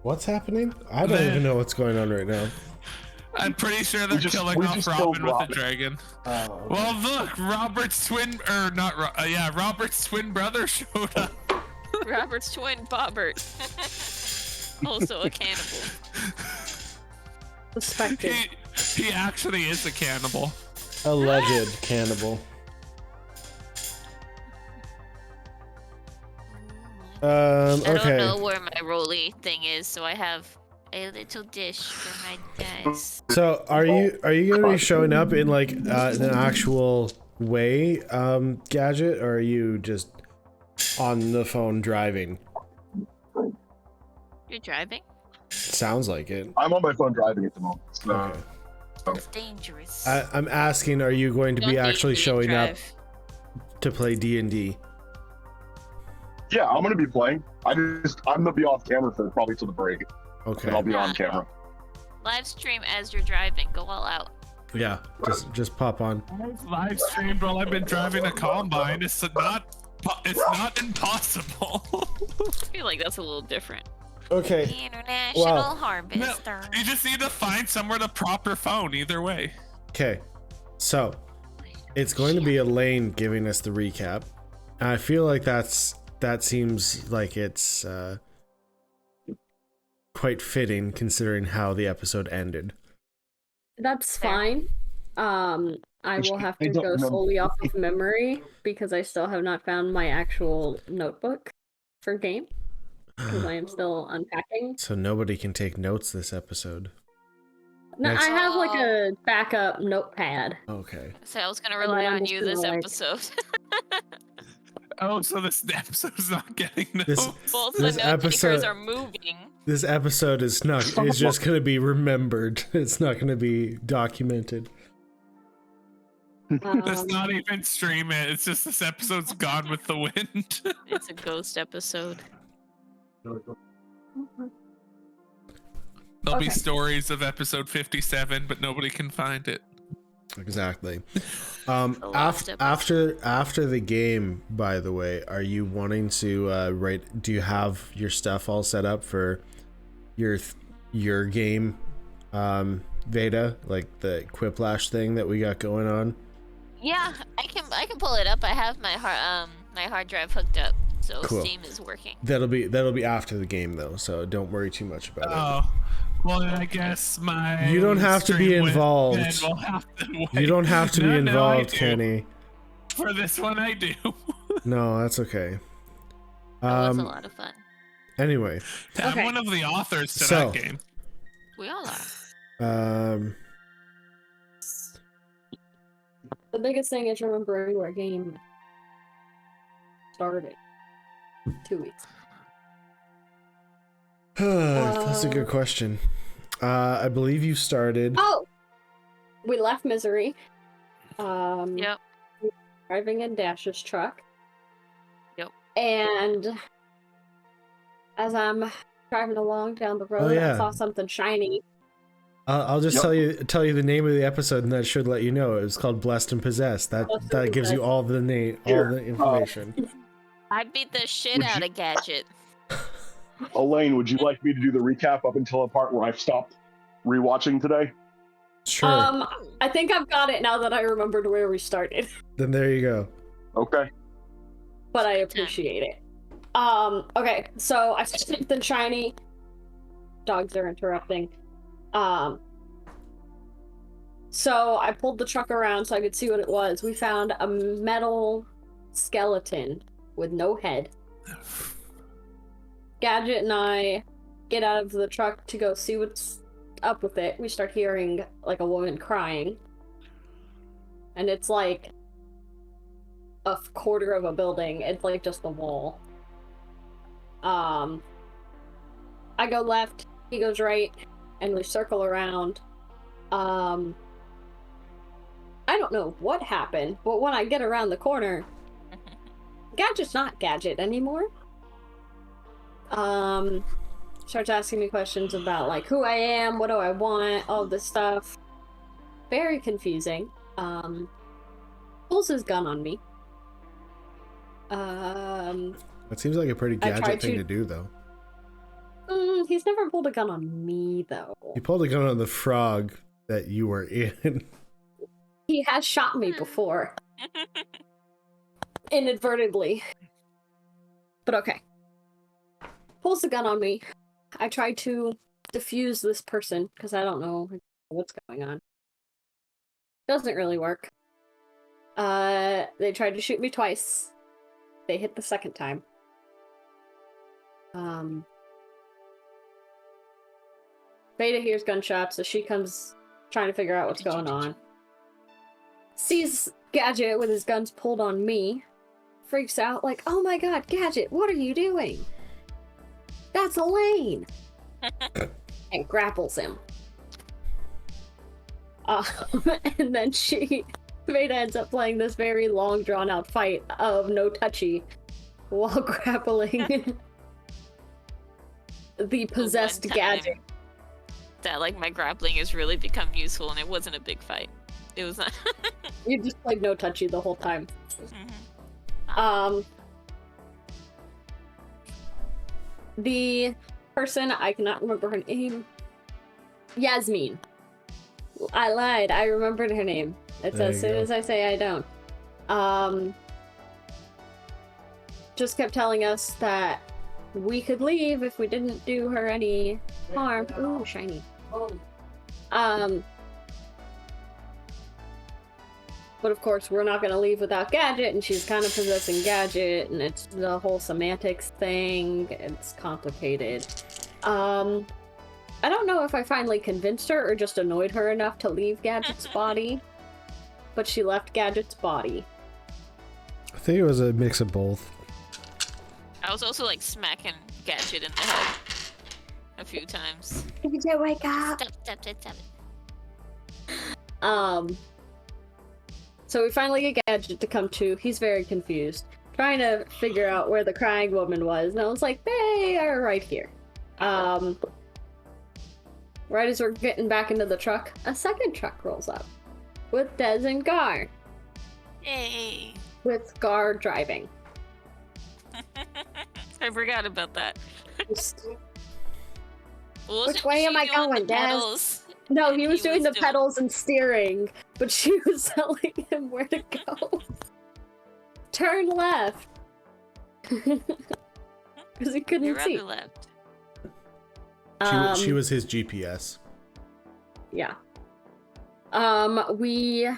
What's happening? I don't even know what's going on right now. I'm pretty sure they're killing off Robin with the dragon. Oh, okay. Well, look, Robert's twin, or not, Robert's twin brother showed up. Robert's twin, Bobbert. Also a cannibal. Suspected. He actually is a cannibal. Alleged cannibal. I Okay. don't know where my roly thing is, so I have a little dish for my dice. So are you gonna be showing up in like an actual way, Gadget, or are you just on the phone driving? You're driving? Sounds like it. I'm on my phone driving at the moment. So. Okay. It's dangerous. I'm asking, are you going to be Don't actually D&D showing up drive. to play D&D? Yeah, I'm gonna be playing. I'm gonna be off camera for probably till the break. Okay. And I'll be on camera. Live stream as you're driving. Go all out. Yeah, just pop on. I've live streamed while I've been driving a combine. It's not impossible. I feel like that's a little different. Okay. International Wow. Harvester. You just need to find somewhere to prop your phone. Either way. Okay. So it's going to be Elaine giving us the recap. And I feel like that seems like it's quite fitting considering how the episode ended. That's fine. I will have to go solely off of memory because I still have not found my actual notebook for game because I am still unpacking. So nobody can take notes this episode. No, Next- I have like a backup notepad. Okay. So I was gonna rely I'm on just you gonna, this like- episode. Oh, so this episode's not getting notes. Both This the note takers episode- are moving. This episode is just going to be remembered. It's not going to be documented. Let's not even stream it. It's just this episode's gone with the wind. It's a ghost episode. There'll be Okay. stories of episode 57, but nobody can find it. Exactly. lost After the game, by the way, are you wanting to write? Do you have your stuff all set up for your game, Veda, like the Quiplash thing that we got going on? Yeah, I can pull it up. I have my hard drive hooked up, so Cool. Steam is working. That'll be after the game though, so don't worry too much about it. Oh, well, then I guess my. You don't have to be stream with involved. Ben will have to wait. You don't have to be No, I involved, do. Kenny. For this one, I do. No, that's okay. That was a lot of fun. Anyway, I'm Okay. one of the authors to So- that game. We all are. The biggest thing is remembering where game started. 2 weeks. that's a good question. I believe you started. Oh, we left Misery. Yep. Driving in Dash's truck. Yep. And as I'm driving along down the road, yeah. I saw something shiny. I'll just Yep. tell you the name of the episode, and that should let you know. It was called Blessed and Possessed. That Blessed and gives you Possessed. all the Here, information. I beat the shit Would out you- of Gadget. Elaine, would you like me to do the recap up until a part where I've stopped rewatching today? Sure. I think I've got it now that I remembered where we started, Then there you go. Okay. but I appreciate it. Okay, so I saw something shiny. Dogs are interrupting. So I pulled the truck around so I could see what it was. We found a metal skeleton with no head. Gadget and I get out of the truck to go see what's up with it. We start hearing like a woman crying. And it's like a quarter of a building. It's like just the wall. I go left, he goes right, and we circle around. I don't know what happened, but when I get around the corner, Gadget's not Gadget anymore. Starts asking me questions about like who I am, what do I want, all this stuff. Very confusing. Pulls his gun on me. That seems like a pretty I tried Gadget thing to- to do, though. he's never pulled a gun on me, though. You pulled a gun on the frog that you were in. He has shot me before. Inadvertently. But okay. Pulls the gun on me. I try to defuse this person, because I don't know what's going on. Doesn't really work. They tried to shoot me twice. They hit the second time. Veda hears gunshots, so she comes trying to figure out what's going on. Sees Gadget with his guns pulled on me. Freaks out like, oh my god, Gadget, what are you doing? That's Elaine! And grapples him. And then Veda ends up playing this very long, drawn-out fight of no touchy while grappling the possessed Gadget. That, like, my grappling has really become useful, and it wasn't a big fight. It was not. You just played no touchy the whole time. The person, I cannot remember her name. Yasmin. I lied. I remembered her name. It's as soon as I say I don't. Just kept telling us that we could leave if we didn't do her any harm. Ooh, shiny. But of course, we're not going to leave without Gadget, and she's kind of possessing Gadget, and it's the whole semantics thing. It's complicated. I don't know if I finally convinced her or just annoyed her enough to leave Gadget's body, but she left Gadget's body. I think it was a mix of both. I was also, like, smacking Gadget in the head a few times. Gadget, wake up! Stop it. So we finally get Gadget to come to. He's very confused, trying to figure out where the crying woman was. And I was like, they are right here. Right as we're getting back into the truck, a second truck rolls up with Des and Garr. Hey. With Garr driving. I forgot about that. Which way am I going, Des? No, he was doing the pedals and steering, but she was telling him where to go. Turn left. Because he couldn't see. Left. She was his GPS. Yeah. We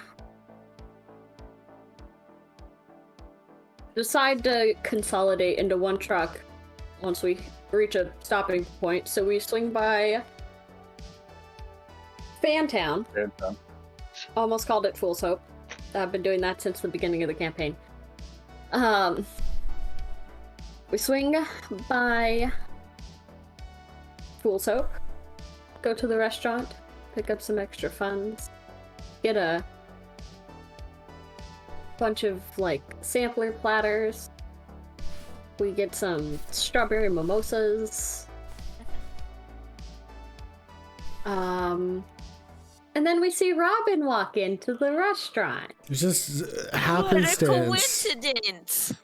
decide to consolidate into one truck once we reach a stopping point, so we swing by Fantown. Almost called it Fool's Hope. I've been doing that since the beginning of the campaign. We swing by Fool's Hope, go to the restaurant, pick up some extra funds, get a bunch of, like, sampler platters. We get some strawberry mimosas. And then we see Robin walk into the restaurant. It's just happenstance. What a coincidence!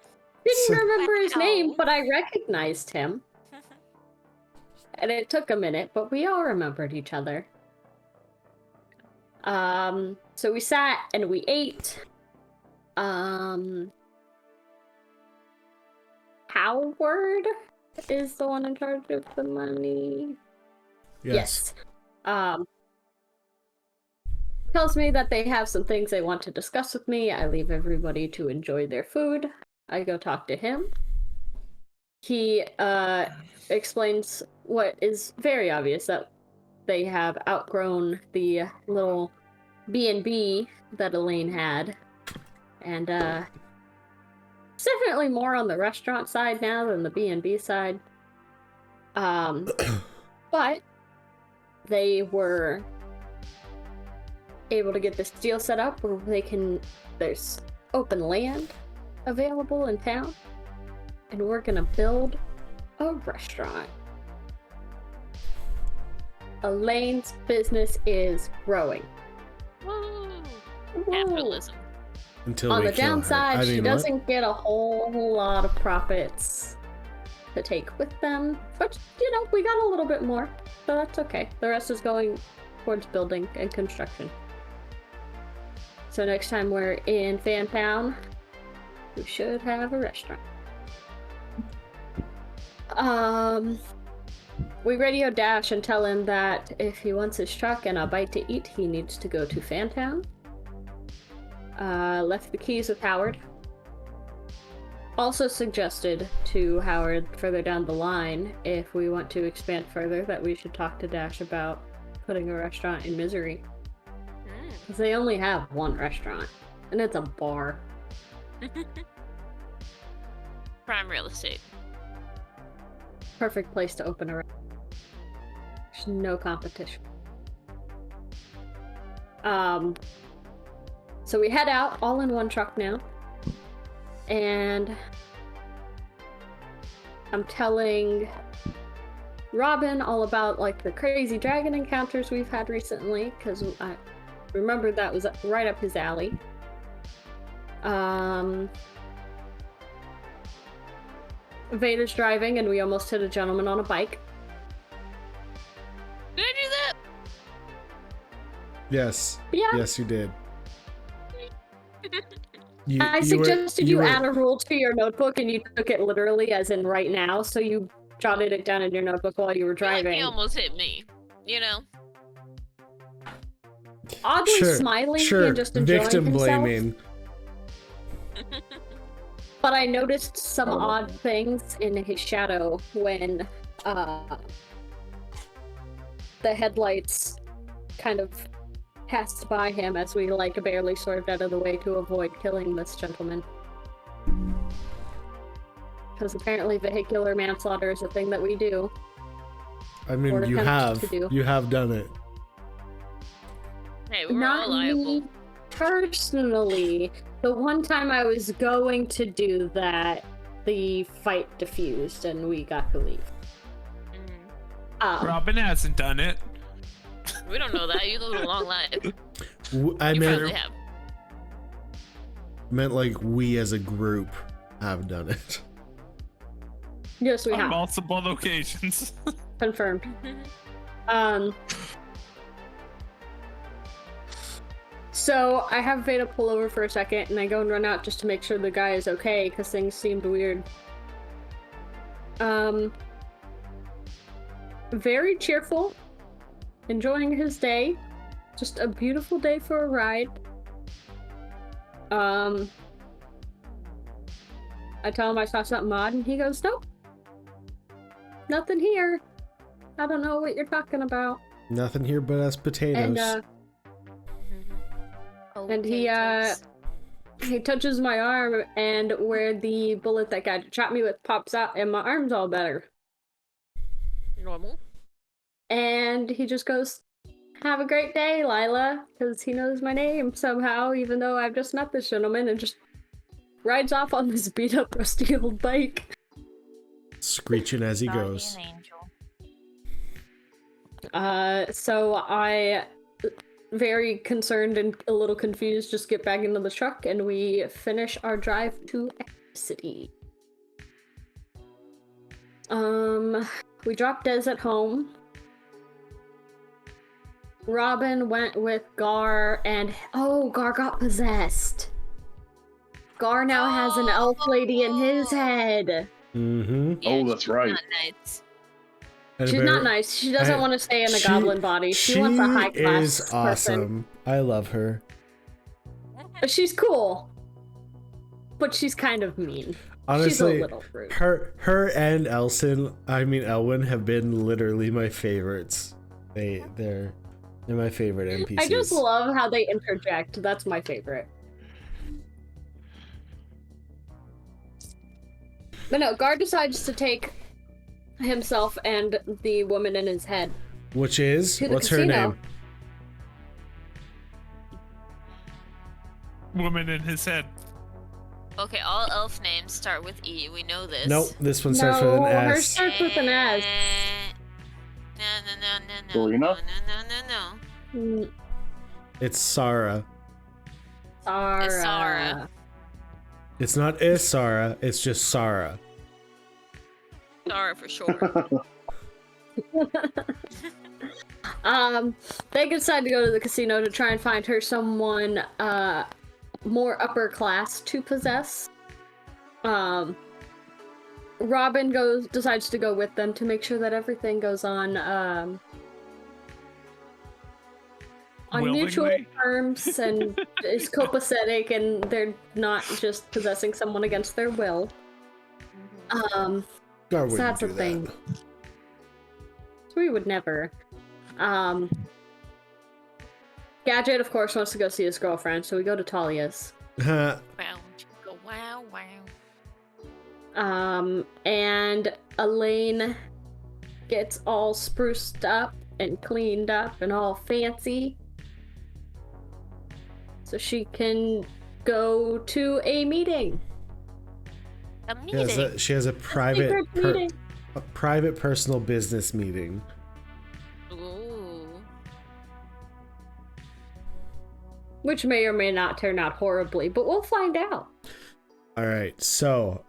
Didn't remember his name, but I recognized him. And it took a minute, but we all remembered each other. So we sat and we ate. Howard is the one in charge of the money. Yes. Tells me that they have some things they want to discuss with me. I leave everybody to enjoy their food. I go talk to him. He explains what is very obvious, that they have outgrown the little B&B that Elaine had. And it's definitely more on the restaurant side now than the B&B side. But they were able to get this deal set up where there's open land available in town, and we're gonna build a restaurant. Elaine's business is growing. Woo! Capitalism. Until on we the kill her. downside, I she mean, doesn't get a whole lot of profits to take with them. But, you know, we got a little bit more, so that's okay. The rest is going towards building and construction. So next time we're in Fantown, we should have a restaurant. We radio Dash and tell him that if he wants his truck and a bite to eat, he needs to go to Fantown. Left the keys with Howard. Also suggested to Howard further down the line, if we want to expand further, that we should talk to Dash about putting a restaurant in Misery. Because they only have one restaurant, and it's a bar. Prime real estate. Perfect place to open a restaurant. There's no competition. So we head out all in one truck now. And I'm telling Robin all about like the crazy dragon encounters we've had recently, because I remember that was right up his alley. Veda's driving and we almost hit a gentleman on a bike. Did I do that? Yes. Yeah. Yes, you did. I suggested you add a rule to your notebook and you took it literally as in right now, so you jotted it down in your notebook while you were driving. He almost hit me, you know? Oddly smiling and just enjoying victim himself. blaming. But I noticed some odd things in his shadow when the headlights kind of passed by him as we like barely swerved out of the way to avoid killing this gentleman. Because apparently vehicular manslaughter is a thing that we do. I mean, you have done it. Hey, we were Not all liable. me personally. The one time I was going to do that, the fight diffused and we got to leave. Robin hasn't done it. We don't know that. You live a long life. I You probably have. meant like we as a group have done it. Yes, we On have. multiple occasions. Confirmed. So I have Veda pull over for a second and I go and run out just to make sure the guy is okay because things seemed weird. Very cheerful, enjoying his day. Just a beautiful day for a ride. I tell him I saw something odd and he goes, nope. Nothing here. I don't know what you're talking about. Nothing here but us potatoes. And he touches my arm, and where the bullet that guy shot me with pops out, and my arm's all better. Normal. And he just goes, have a great day, Lila, because he knows my name somehow, even though I've just met this gentleman, and just rides off on this beat-up, rusty old bike. Screeching as he goes. So I, very concerned and a little confused, just get back into the truck and we finish our drive to City. We dropped Des at home. Robin went with Garr and Garr got possessed. Garr now has an elf lady in his head. Mm-hmm. Yeah, that's right. Not nice. She's not nice. She doesn't want to stay in a goblin body. She wants a high class is awesome. person. I love her. She's cool, but she's kind of mean. Honestly, she's a little rude. her and Elwyn have been literally my favorites. They're my favorite NPCs. I just love how they interject. That's my favorite. But no, Garr decides to take himself and the woman in his head. Which is? To the What's her casino. name? Woman in his head. Okay, all elf names start with E. We know this. Nope, this one starts with an hers S. starts with an S. No. Serena? No. It's Sarha. Sarha. It's Sarha. It's not Sarha, it's just Sarha. Sarha for sure. They decide to go to the casino to try and find her someone more upper class to possess. Robin decides to go with them to make sure that everything goes on mutual terms and is copacetic, and they're not just possessing someone against their will. So that's the thing. So we would never. Gadget, of course, wants to go see his girlfriend, so we go to Talia's. Wow, wow. And Elaine gets all spruced up and cleaned up and all fancy, so she can go to a meeting. A meeting? She has a private, private personal business meeting. Ooh. Which may or may not turn out horribly, but we'll find out. All right, so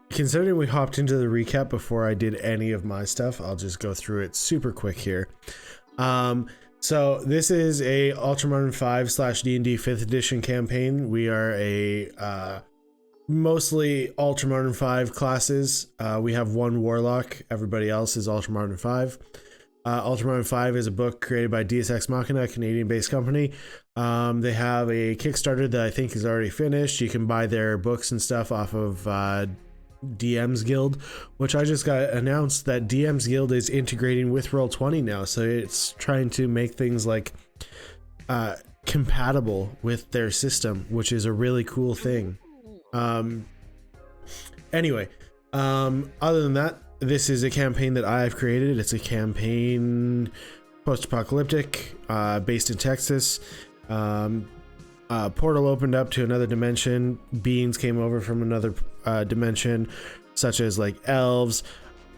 considering we hopped into the recap before I did any of my stuff, I'll just go through it super quick here. So this is a Ultramodern 5/D&D 5th edition campaign. We are a mostly Ultramodern 5 classes. We have one Warlock. Everybody else is Ultramodern 5. Ultramodern 5 is a book created by Deus Ex Machina, a Canadian-based company. They have a Kickstarter that I think is already finished. You can buy their books and stuff off of DM's Guild, which I just got announced that DM's Guild is integrating with Roll20 now, so it's trying to make things like compatible with their system, which is a really cool thing. Anyway, other than that, this is a campaign that I've created. It's a campaign post-apocalyptic, based in Texas. Portal opened up to another dimension. Beings came over from another dimension, such as like elves,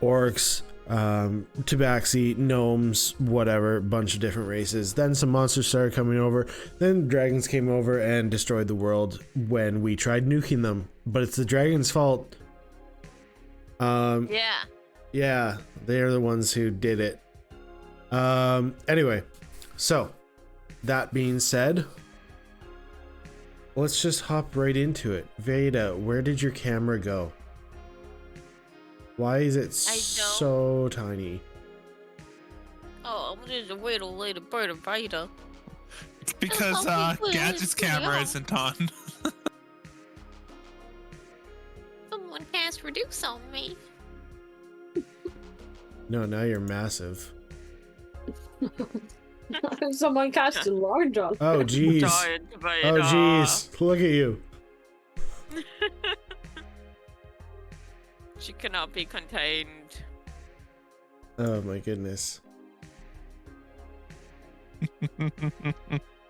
orcs, tabaxi, gnomes, whatever, bunch of different races. Then some monsters started coming over. Then dragons came over and destroyed the world when we tried nuking them. But it's the dragons' fault. Yeah, they're the ones who did it. Anyway, so that being said, let's just hop right into it. Veda, where did your camera go? Why is it so tiny? Oh, I'm just a way to lay the bird of Veda. It's because Gadget's camera isn't on. Someone cast REDUX on me. No, now you're massive. Someone cast enlarge on. Oh jeez. Oh jeez. Look at you. She cannot be contained. Oh my goodness.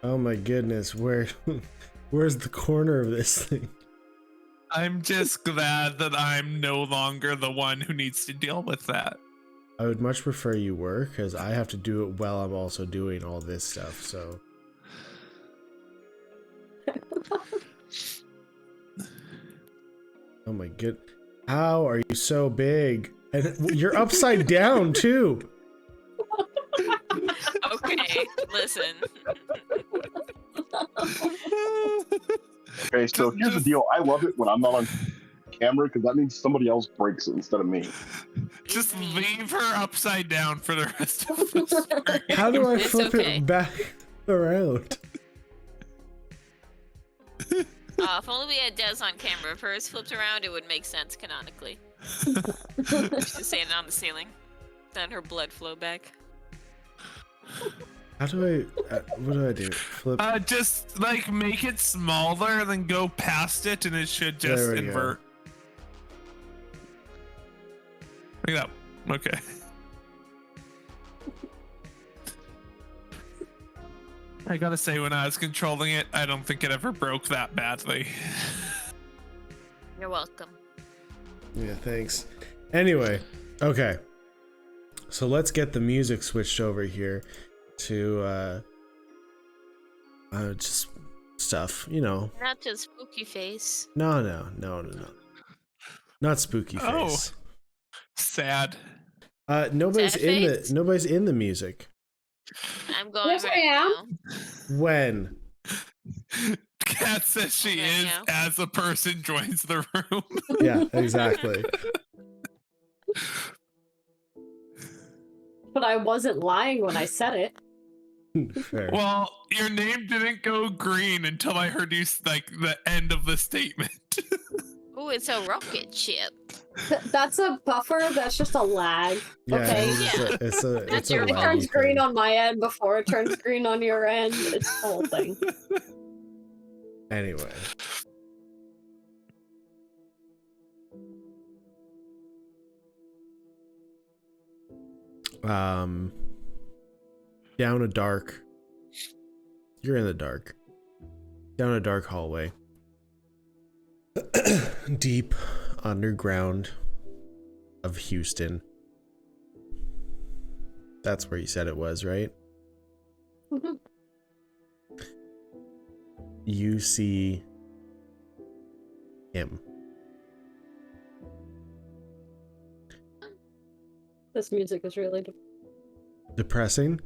Oh my goodness. Where's the corner of this thing? I'm just glad that I'm no longer the one who needs to deal with that. I would much prefer you were, because I have to do it while I'm also doing all this stuff, so. Oh my good. How are you so big? And you're upside down too. Okay, listen. Okay, so here's the deal. I love it when I'm not on camera because that means somebody else breaks it instead of me. Just leave her upside down for the rest of the story. How do I flip it back around? If only we had Des on camera. If hers flipped around, it would make sense canonically. She's just standing on the ceiling. Then her blood flow back. How do I, what do I do? Flip? Just like make it smaller and then go past it and it should just invert. Like that. Okay. I gotta say, when I was controlling it, I don't think it ever broke that badly. You're welcome. Yeah, thanks. Anyway, okay. So let's get the music switched over here to just stuff, you know. Not just spooky face. No. Not spooky face. Sad. Nobody's Sad in face? the music. I'm going Yes, right I am. now. When? Kat says she Right is now. as a person joins the room. Yeah, exactly. But I wasn't lying when I said it. Fair. Well, your name didn't go green until I heard you like the end of the statement. Ooh, it's a rocket ship. That's a buffer. That's just a lag. Yeah, Okay. it's a That's a your It fault. laggy turns green thing. on my end before it turns green on your end. It's the whole thing. Anyway. Down a dark. You're in the dark. Down a dark hallway. Deep underground of Houston. That's where you said it was, right? Mhm. You see him. This music is really Depressing?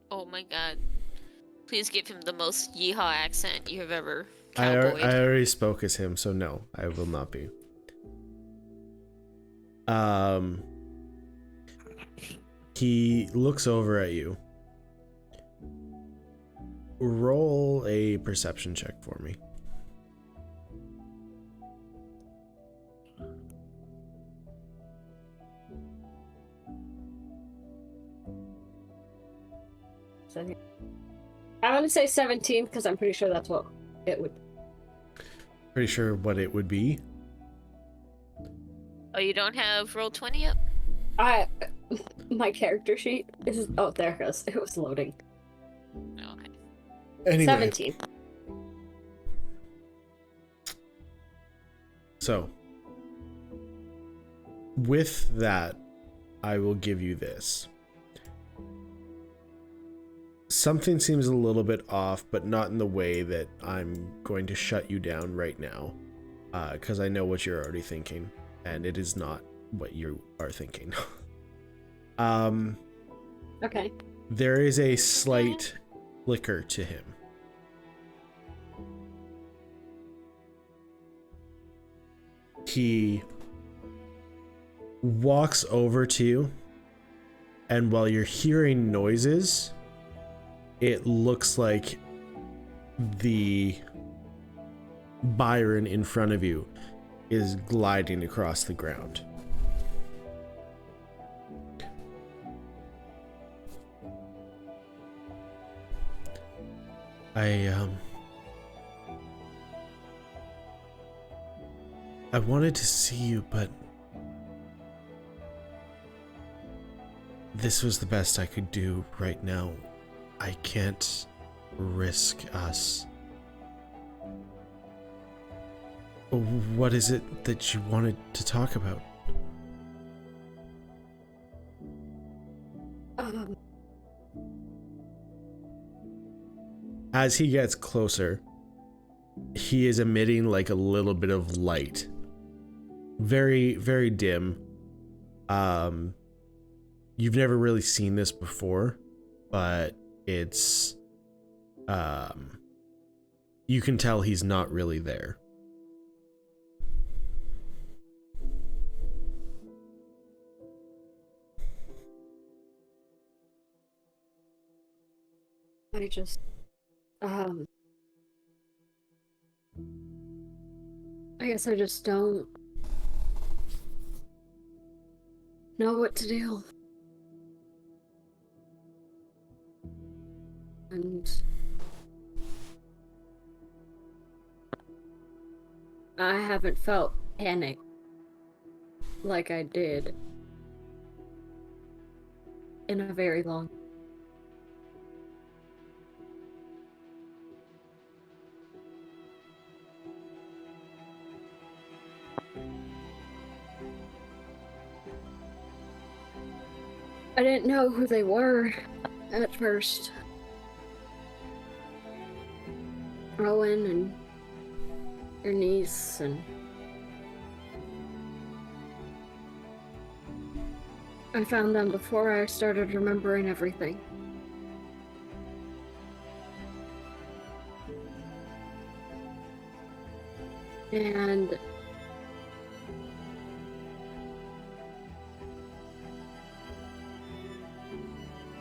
Oh my god. Please give him the most yeehaw accent you have ever I cowboyed. already spoke as him, so no, I will not be. He looks over at you. Roll a perception check for me. I'm gonna say 17 because I'm pretty sure that's what it would. Pretty sure what it would be. Oh, you don't have roll 20 up? My character sheet is. Oh, there it goes. It was loading. Okay. Anyway, 17. so with that, I will give you this. Something seems a little bit off, but not in the way that I'm going to shut you down right now, because I know what you're already thinking, and it is not what you are thinking. Okay. There is a slight flicker to him. He walks over to you, and while you're hearing noises, it looks like the Byrran in front of you is gliding across the ground. I wanted to see you, but this was the best I could do right now. I can't risk us. What is it that you wanted to talk about? As he gets closer, he is emitting like a little bit of light. Very, very dim. You've never really seen this before, but it's you can tell he's not really there. I just. I guess I just don't know what to do. And I haven't felt panic like I did in a very long. I didn't know who they were at first. Rowan and your niece and I found them before I started remembering everything. And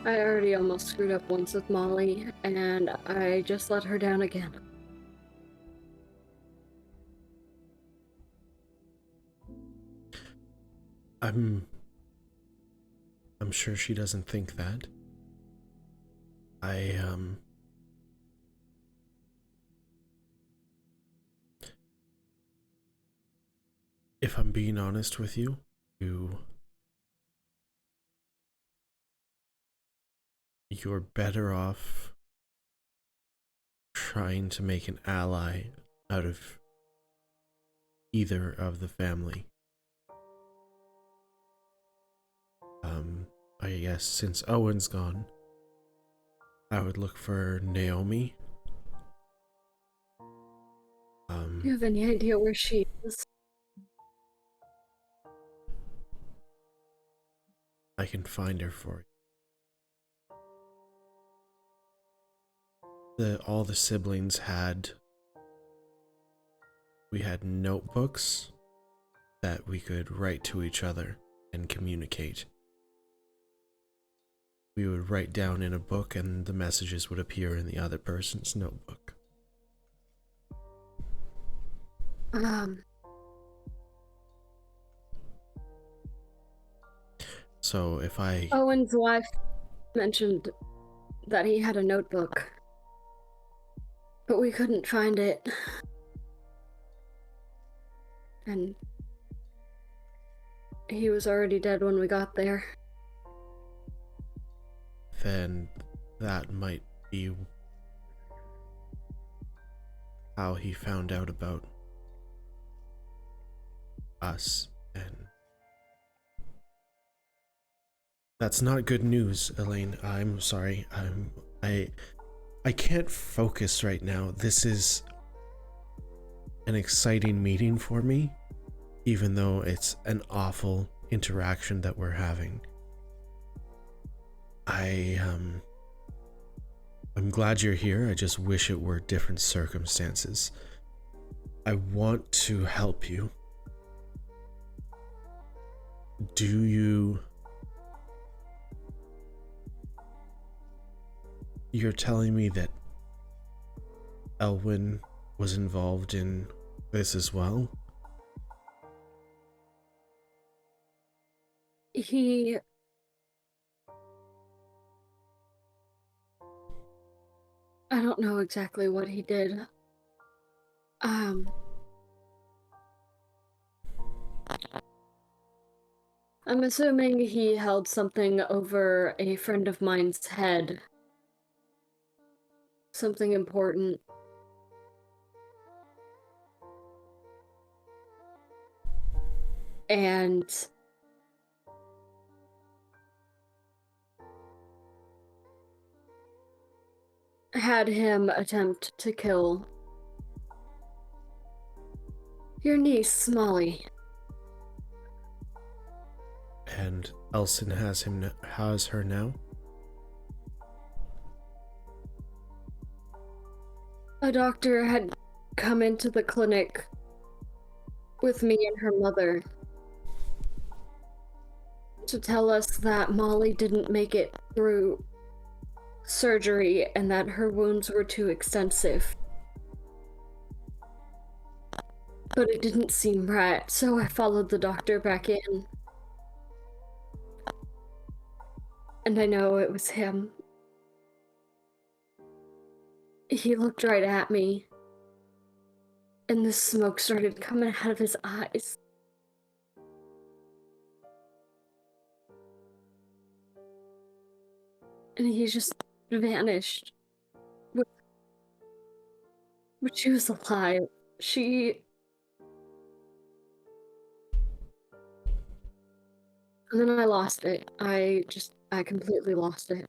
I already almost screwed up once with Molly, and I just let her down again. I'm sure she doesn't think that. If I'm being honest with you, you're better off trying to make an ally out of either of the family. I guess since Owen's gone, I would look for Naomi. Do you have any idea where she is? I can find her for you. All the siblings had notebooks that we could write to each other and communicate. We would write down in a book and the messages would appear in the other person's notebook. So if Owen's wife mentioned that he had a notebook, but we couldn't find it. And he was already dead when we got there. Then that might be how he found out about us, and that's not good news, Elaine. I'm sorry. I can't focus right now. This is an exciting meeting for me, even though it's an awful interaction that we're having. I'm glad you're here. I just wish it were different circumstances. I want to help you. You're telling me that Elwyn was involved in this as well? I don't know exactly what he did. I'm assuming he held something over a friend of mine's head. Something important. And had him attempt to kill your niece, Molly. And Elson has her now? A doctor had come into the clinic with me and her mother to tell us that Molly didn't make it through surgery and that her wounds were too extensive. But it didn't seem right, so I followed the doctor back in. And I know it was him. He looked right at me, and the smoke started coming out of his eyes. And he just vanished. But she was alive. And then I lost it. I completely lost it.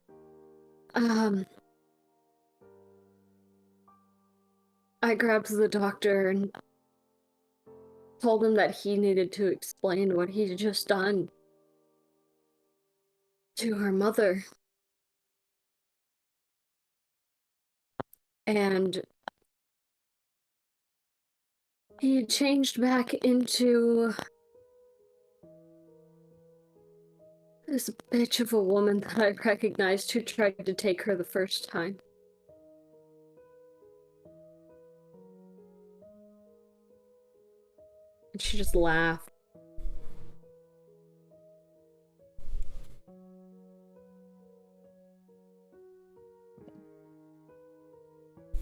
I grabbed the doctor and told him that he needed to explain what he'd just done. to her mother. And he changed back into this bitch of a woman that I recognized who tried to take her the first time. And she just laughed.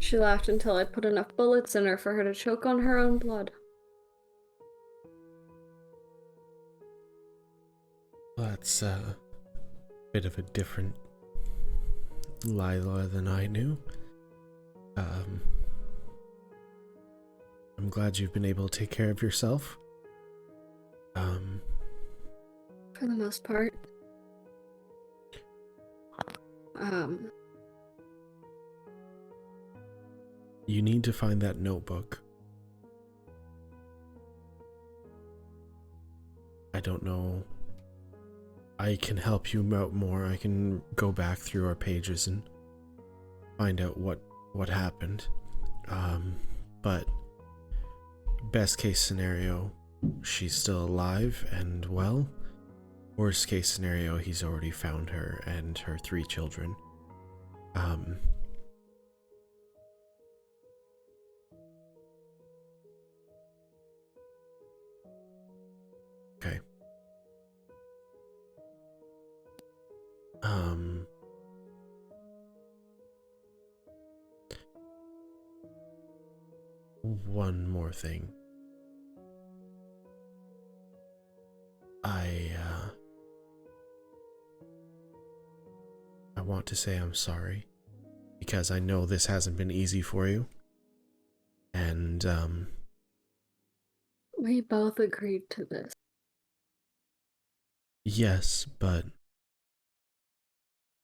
She laughed until I put enough bullets in her for her to choke on her own blood. That's a bit of a different Lila than I knew. I'm glad you've been able to take care of yourself. For the most part. You need to find that notebook. I don't know. I can help you out more. I can go back through our pages and find out what happened. But best case scenario, she's still alive and well. Worst case scenario, he's already found her and her 3 children. Okay. One more thing. I want to say I'm sorry, because I know this hasn't been easy for you. And, We both agreed to this. yes, but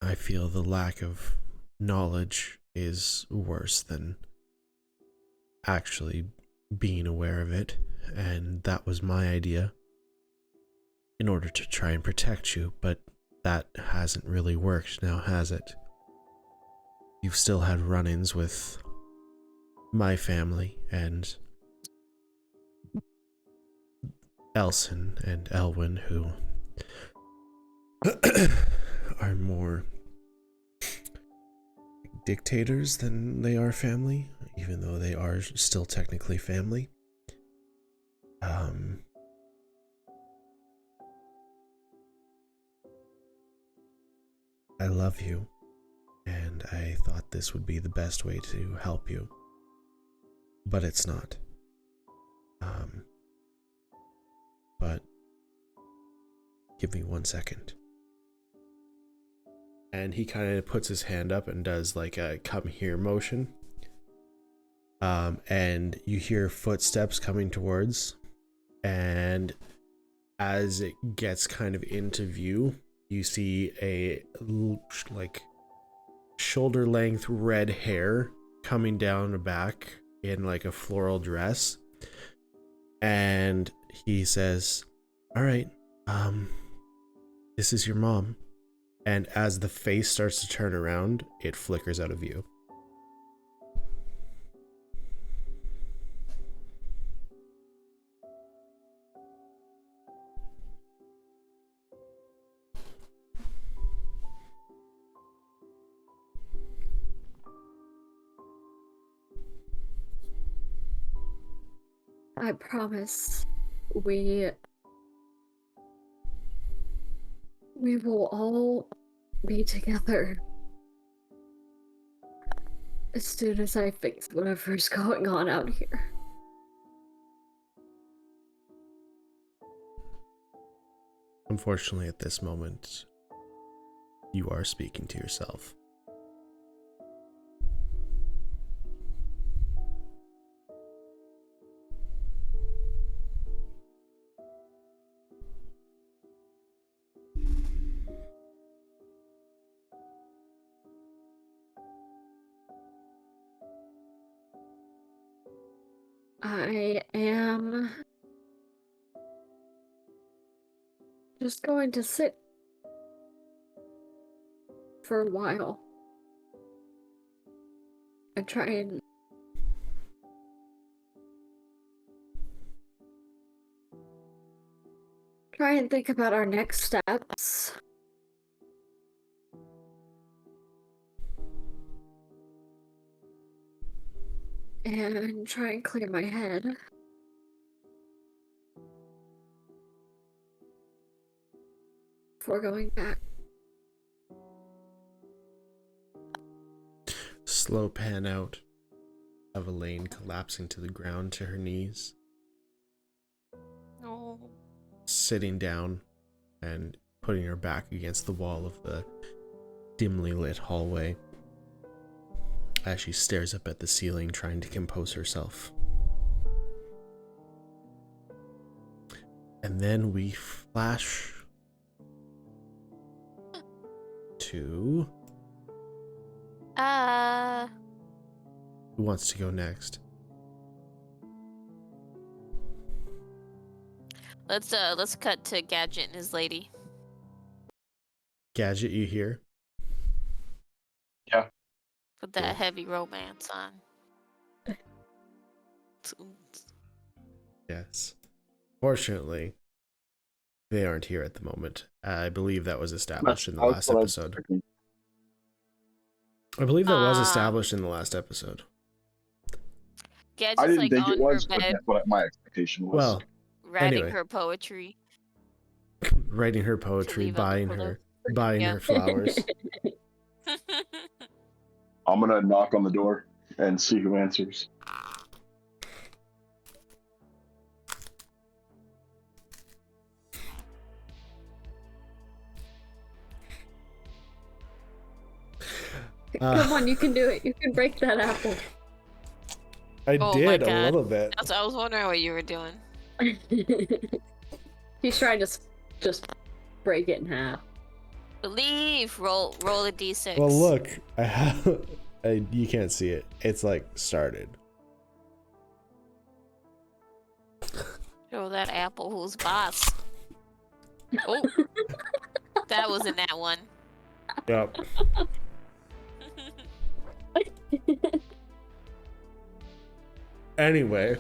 I feel the lack of knowledge is worse than actually being aware of it, and that was my idea in order to try and protect you, but that hasn't really worked now, has it? You've still had run-ins with my family and Elson and Elwyn, who are more dictators than they are family, even though they are still technically family. I love you, and I thought this would be the best way to help you, but it's not. But give me 1 second. And he kind of puts his hand up and does like a come here motion. And you hear footsteps coming towards, and as it gets kind of into view, you see a like shoulder length red hair coming down the back in like a floral dress. And he says, "All right, this is your mom." And as the face starts to turn around, it flickers out of view. I promise we will all be together as soon as I fix whatever's going on out here. Unfortunately, at this moment, you are speaking to yourself. I am just going to sit for a while. And try and think about our next steps. And try and clear my head. Before going back. Slow pan out of Elaine collapsing to the ground to her knees. Oh. Sitting down and putting her back against the wall of the dimly lit hallway as she stares up at the ceiling trying to compose herself. And then we flash to... Who wants to go next? Let's cut to Gadget and his lady. Gadget, you here? Yeah. Put that heavy romance on. Yes. Fortunately, they aren't here at the moment. I believe that was established in the last episode. I believe that was established in the last episode. Gadget's I didn't like think on it was, her but bed, that's what my expectation was. Well, writing anyway. her poetry. Writing her poetry, leave on the buying pillow. her flowers. I'm gonna knock on the door and see who answers. Come on, you can do it. You can break that apple. I Oh my did a God. little bit. I was wondering what you were doing. He's trying to just break it in half. Believe. Roll a d6. Well, look, I have. You can't see it. It's like started. Show that apple who's boss. Oh, that was in that one. Yep. Anyway,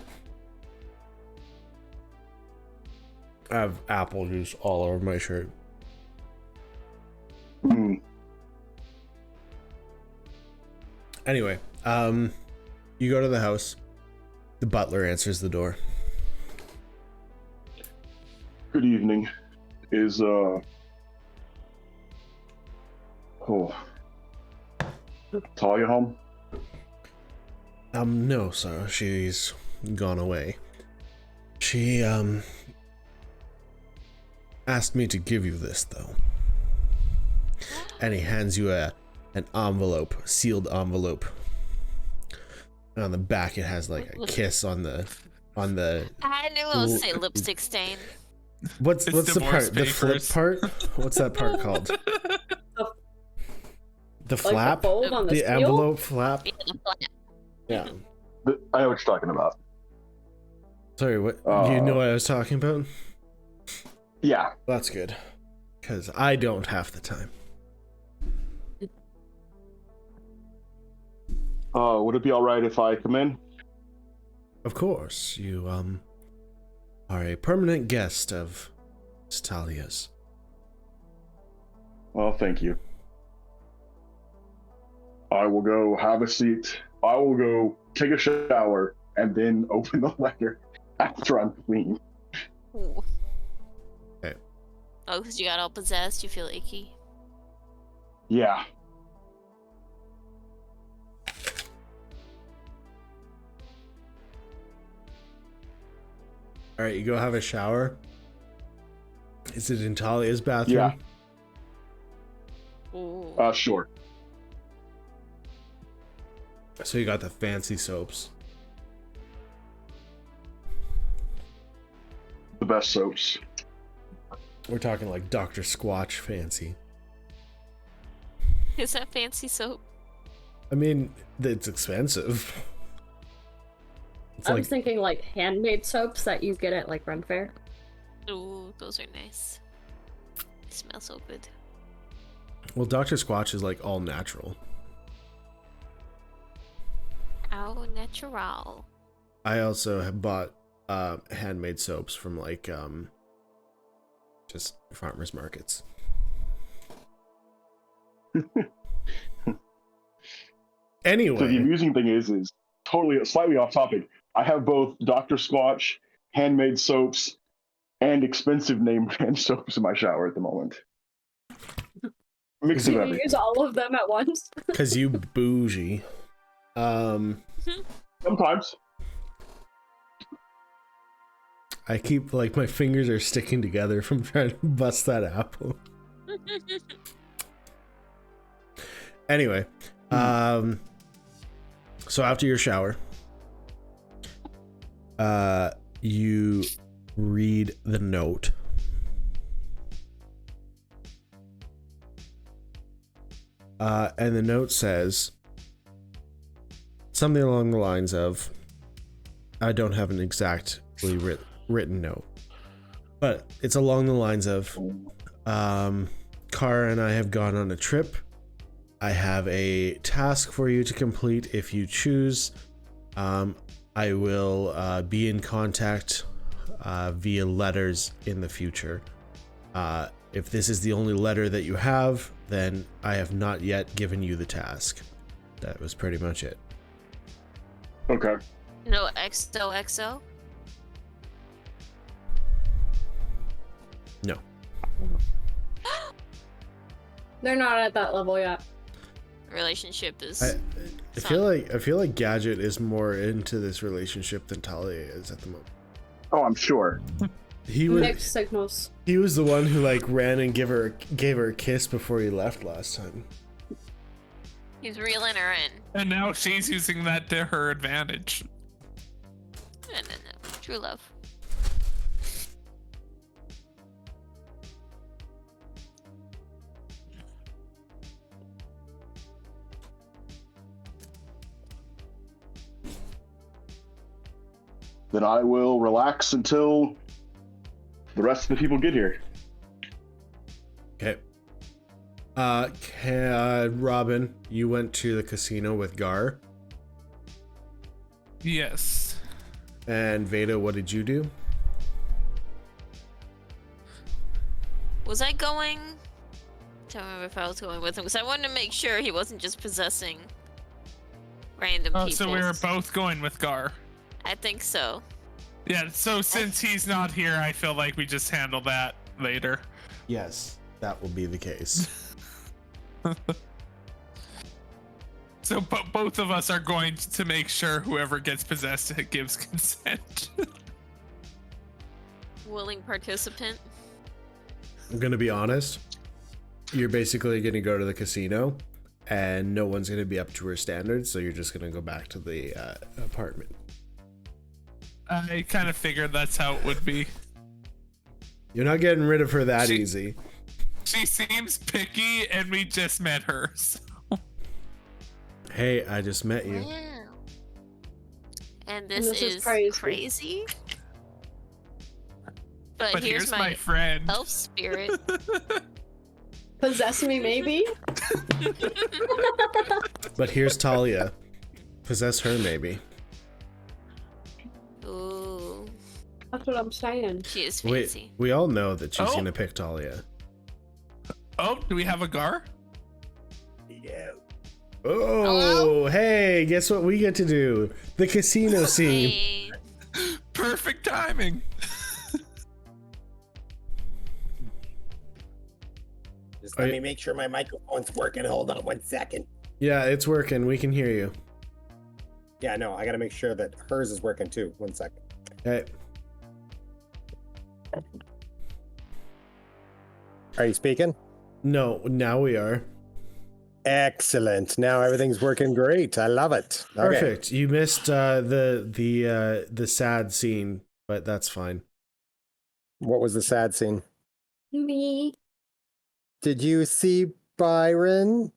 I have apple juice all over my shirt. Anyway, you go to the house. The butler answers the door. Good evening. Is Talia home? No, sir. She's gone away. She, asked me to give you this, though. And he hands you an envelope, sealed envelope. And on the back, it has like a kiss on the. I knew I was say lipstick stain. What's It's the part? divorce The flip papers. part? What's that part called? The flap? The fold on the seal? envelope flap? Yeah, the flap. Yeah. I know what you're talking about. Sorry, what? You know what I was talking about? Yeah. That's good. Because I don't have the time. Would it be alright if I come in? Of course, you, are a permanent guest of Talia's. Well, thank you. I will go have a seat. I will go take a shower and then open the letter after I'm clean. Ooh. Okay. Oh, because you got all possessed, you feel icky. Yeah. Alright, you go have a shower. Is it in Talia's bathroom? Yeah. Ooh. Sure. So you got the fancy soaps. The best soaps. We're talking like Dr. Squatch fancy. Is that fancy soap? I mean, it's expensive. It's I like was thinking like handmade soaps that you get at like Run Fair. Ooh, those are nice. They smell so good. Well, Dr. Squatch is like all natural. Oh, natural. I also have bought handmade soaps from like just farmers markets. Anyway, So the amusing thing is totally slightly off topic. I have both Dr. Squatch, handmade soaps, and expensive name brand soaps in my shower at the moment. Mix Do of you everything. use all of them at once? because you bougie. Sometimes. I keep like my fingers are sticking together from trying to bust that apple. Anyway, so after your shower, you read the note. And the note says something along the lines of, I don't have an exactly written note, but it's along the lines of, Garr and I have gone on a trip. I have a task for you to complete if you choose. I will be in contact via letters in the future. If this is the only letter that you have, then I have not yet given you the task. That was pretty much it. Okay. No XOXO? No. They're not at that level yet. Relationship is. I feel like Gadget is more into this relationship than Talia is at the moment. Oh, I'm sure. Mixed signals. He was the one who like ran and gave her a kiss before he left last time. He's reeling her in. And now she's using that to her advantage. No. True love. Then I will relax until the rest of the people get here. Okay. Robin, you went to the casino with Garr. Yes. And Veda, what did you do? Was I going? Don't remember if I was going with him because I wanted to make sure he wasn't just possessing random people. So we were both going with Garr. I think so. Yeah, so since he's not here, I feel like we just handle that later. Yes, that will be the case. So both of us are going to make sure whoever gets possessed gives consent. Willing participant. I'm gonna be honest. You're basically gonna go to the casino, and no one's gonna be up to her standards, so you're just gonna go back to the apartment. I kind of figured that's how it would be. You're not getting rid of her that easy. She seems picky, and we just met her. So. Hey, I just met you. Wow. And this is crazy. But here's my friend. elf spirit. Possess me, maybe? But here's Talia. Possess her, maybe. Ooh. That's what I'm saying. She is fancy. We all know that she's gonna pick Talia. Oh, do we have a Garr? Yeah. Oh, hey, guess what we get to do? The casino scene. Hey. Perfect timing. Just let me make sure my microphone's working. Hold on 1 second. Yeah, it's working. We can hear you. Yeah, no, I gotta make sure that hers is working too. 1 second. Hey. Are you speaking? No, now we are. Excellent. Now everything's working great. I love it. Okay. Perfect. You missed the sad scene, but that's fine. What was the sad scene? Me. Did you see Byrran?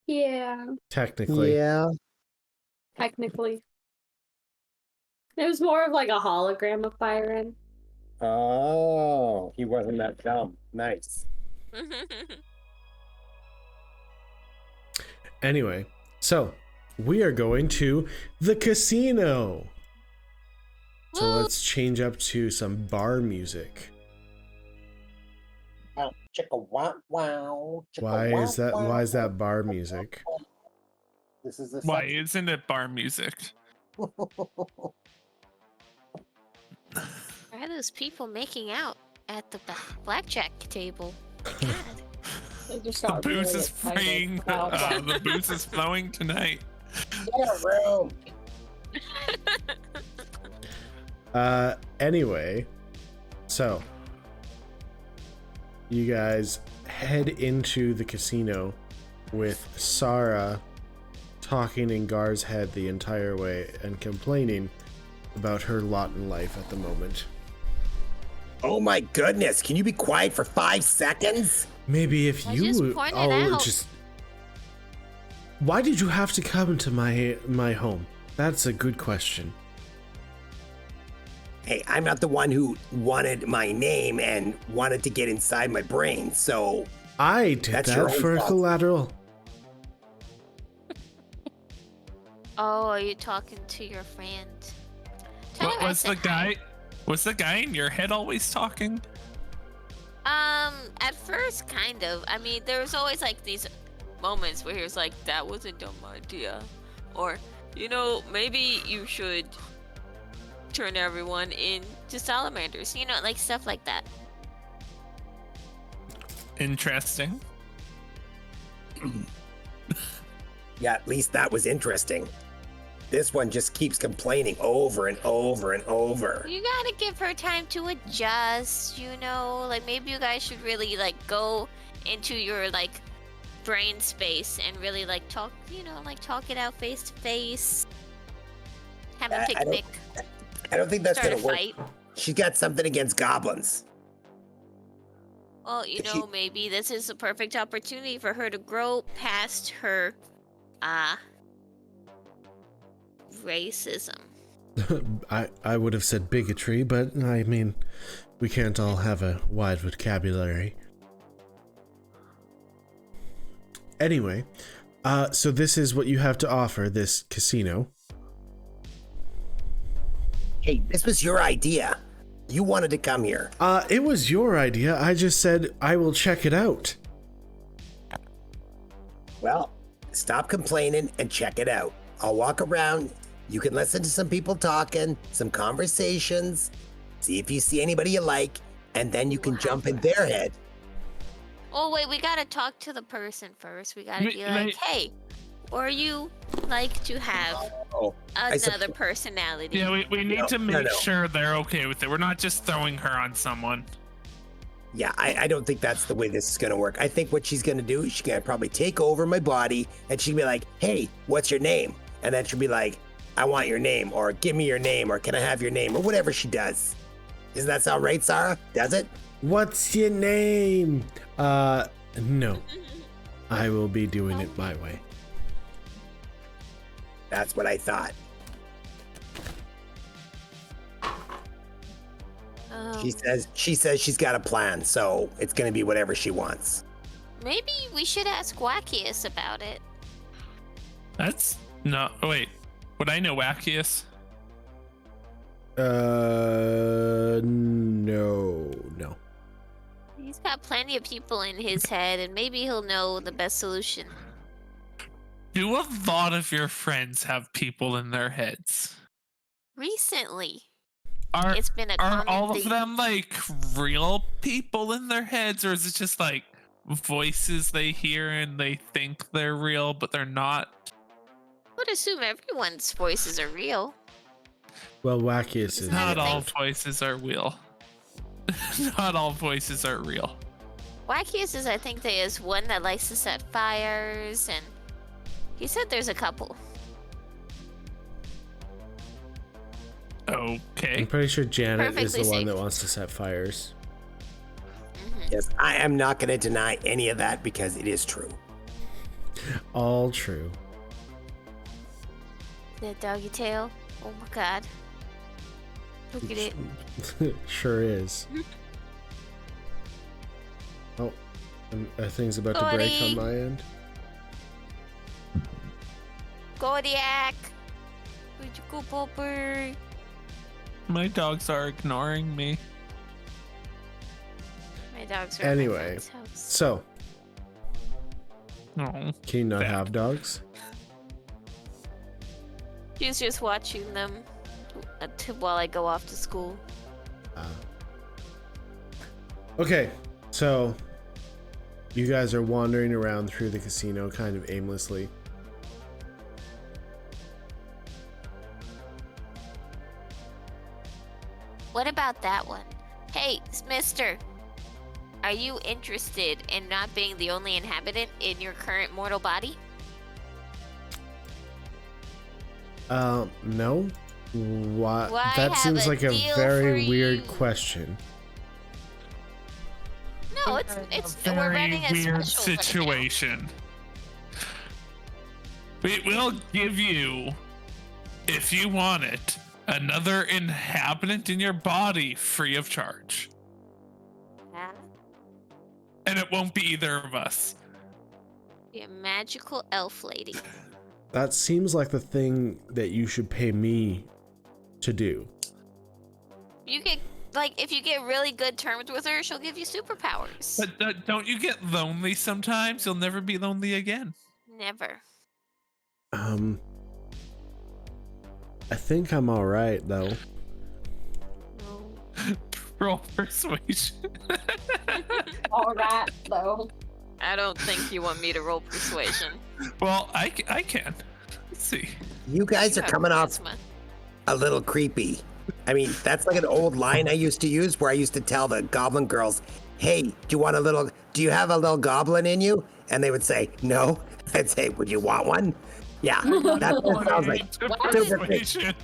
Yeah. Technically. Yeah. Technically. It was more of like a hologram of Byrran. Oh, he wasn't that dumb. Nice. Anyway, so we are going to the casino. So Woo! let's change up to some bar music. Wow, chicka wow wow. Chicka Why wow, is that? wow. Why is that bar music? This is the Why isn't it bar music? Why are those people making out at the blackjack table? My God. They just The got booze really is excited flowing. about that. The booze is flowing tonight. Get a room. Anyway, so you guys head into the casino with Sarha talking in Garr's head the entire way and complaining about her lot in life at the moment. Oh my goodness! Can you be quiet for 5 seconds? Maybe if I you just would pointed all out. just. Why did you have to come to my home? That's a good question. Hey, I'm not the one who wanted my name and wanted to get inside my brain, so I did That's your that own for a fault. collateral. Oh, are you talking to your friend? Tell her I Was the said hi. guy? Was the guy in your head always talking? At first, kind of. I mean, there was always like these moments where he was like, "That was a dumb idea," or, you know, maybe you should turn everyone into salamanders. You know, like stuff like that. Interesting. yeah, at least that was interesting. This one just keeps complaining over and over and over. You gotta give her time to adjust. You know, like maybe you guys should really like go into your like brain space and really like talk. You know, like talk it out face to face. Have a I don't- picnic. I don't think that's Start a gonna work. fight. She's got something against goblins. Well, you If she- know, maybe this is the perfect opportunity for her to grow past her, racism. I would have said bigotry, but I mean, we can't all have a wide vocabulary. Anyway, so this is what you have to offer, this casino. Hey, this was your idea. You wanted to come here. It was your idea. I just said I will check it out. Well, stop complaining and check it out. I'll walk around. You can listen to some people talking, some conversations, see if you see anybody you like, and then you can jump in their head. Oh wait, we gotta talk to the person first. We gotta Wait, be like, hey, or you like to have Oh, I sup- another personality? Yeah, we need to no, make no. sure they're okay with it. We're not just throwing her on someone. Yeah, I don't think that's the way this is gonna work. I think what she's gonna do is she's gonna probably take over my body and she'll be like, hey, what's your name? And then she'll be like, I want your name, or give me your name, or can I have your name, or whatever she does. Doesn't that sound right, Sarha? Does it? What's your name? No. I will be doing it my way. That's what I thought. Oh, She says she's got a plan, so it's gonna be whatever she wants. maybe we should ask Wackius about it. That's no. Wait, would I know Wackius? No. He's got plenty of people in his head, and maybe he'll know the best solution. Do a lot of your friends have people in their heads? Recently, Are it's been a are common all of theme. them like real people in their heads, or is it just like voices they hear and they think they're real, but they're not? I would assume everyone's voices are real. Well, Wackius is. Not I all think- voices are real. Not all voices are real. Wackius is, I think, there is one that likes to set fires, and he said there's a couple. Okay. I'm pretty sure Janet is the Perfectly one safe. that wants to set fires. Yes, I am not gonna deny any of that because it is true. All true. The doggy tail. Oh my god. Look at it. Sure is. Oh, and a thing's about to break on Buddy. my end. Kodiak! Where'd you go, Popper? My dogs are ignoring me. My dogs are at my Anyway, friend's house. so No. can you not Bad. have dogs? She's just watching them while I go off to school. Okay, so you guys are wandering around through the casino kind of aimlessly. What about that one? Hey, mister. Are you interested in not being the only inhabitant in your current mortal body? No. Why? Well, I That have seems a like a deal very for weird you. question. No, it's we're Very running a weird special right now. situation. We will give you, if you want it, another inhabitant in your body free of charge. Huh? And it won't be either of us. Be a magical elf lady. That seems like the thing that you should pay me to do. You get if you get really good terms with her, she'll give you superpowers. But don't you get lonely sometimes? You'll never be lonely again. Never. I think I'm all right though. No. Roll persuasion. All right, though. I don't think you want me to roll persuasion. Well, I can. Let's see. You guys You are have coming off charisma. a little creepy. I mean, that's like an old line I used to use where I used to tell the goblin girls, hey, do you have a little goblin in you? And they would say, no. I'd say, would you want one? Yeah, that's what it sounds like. Persuasion.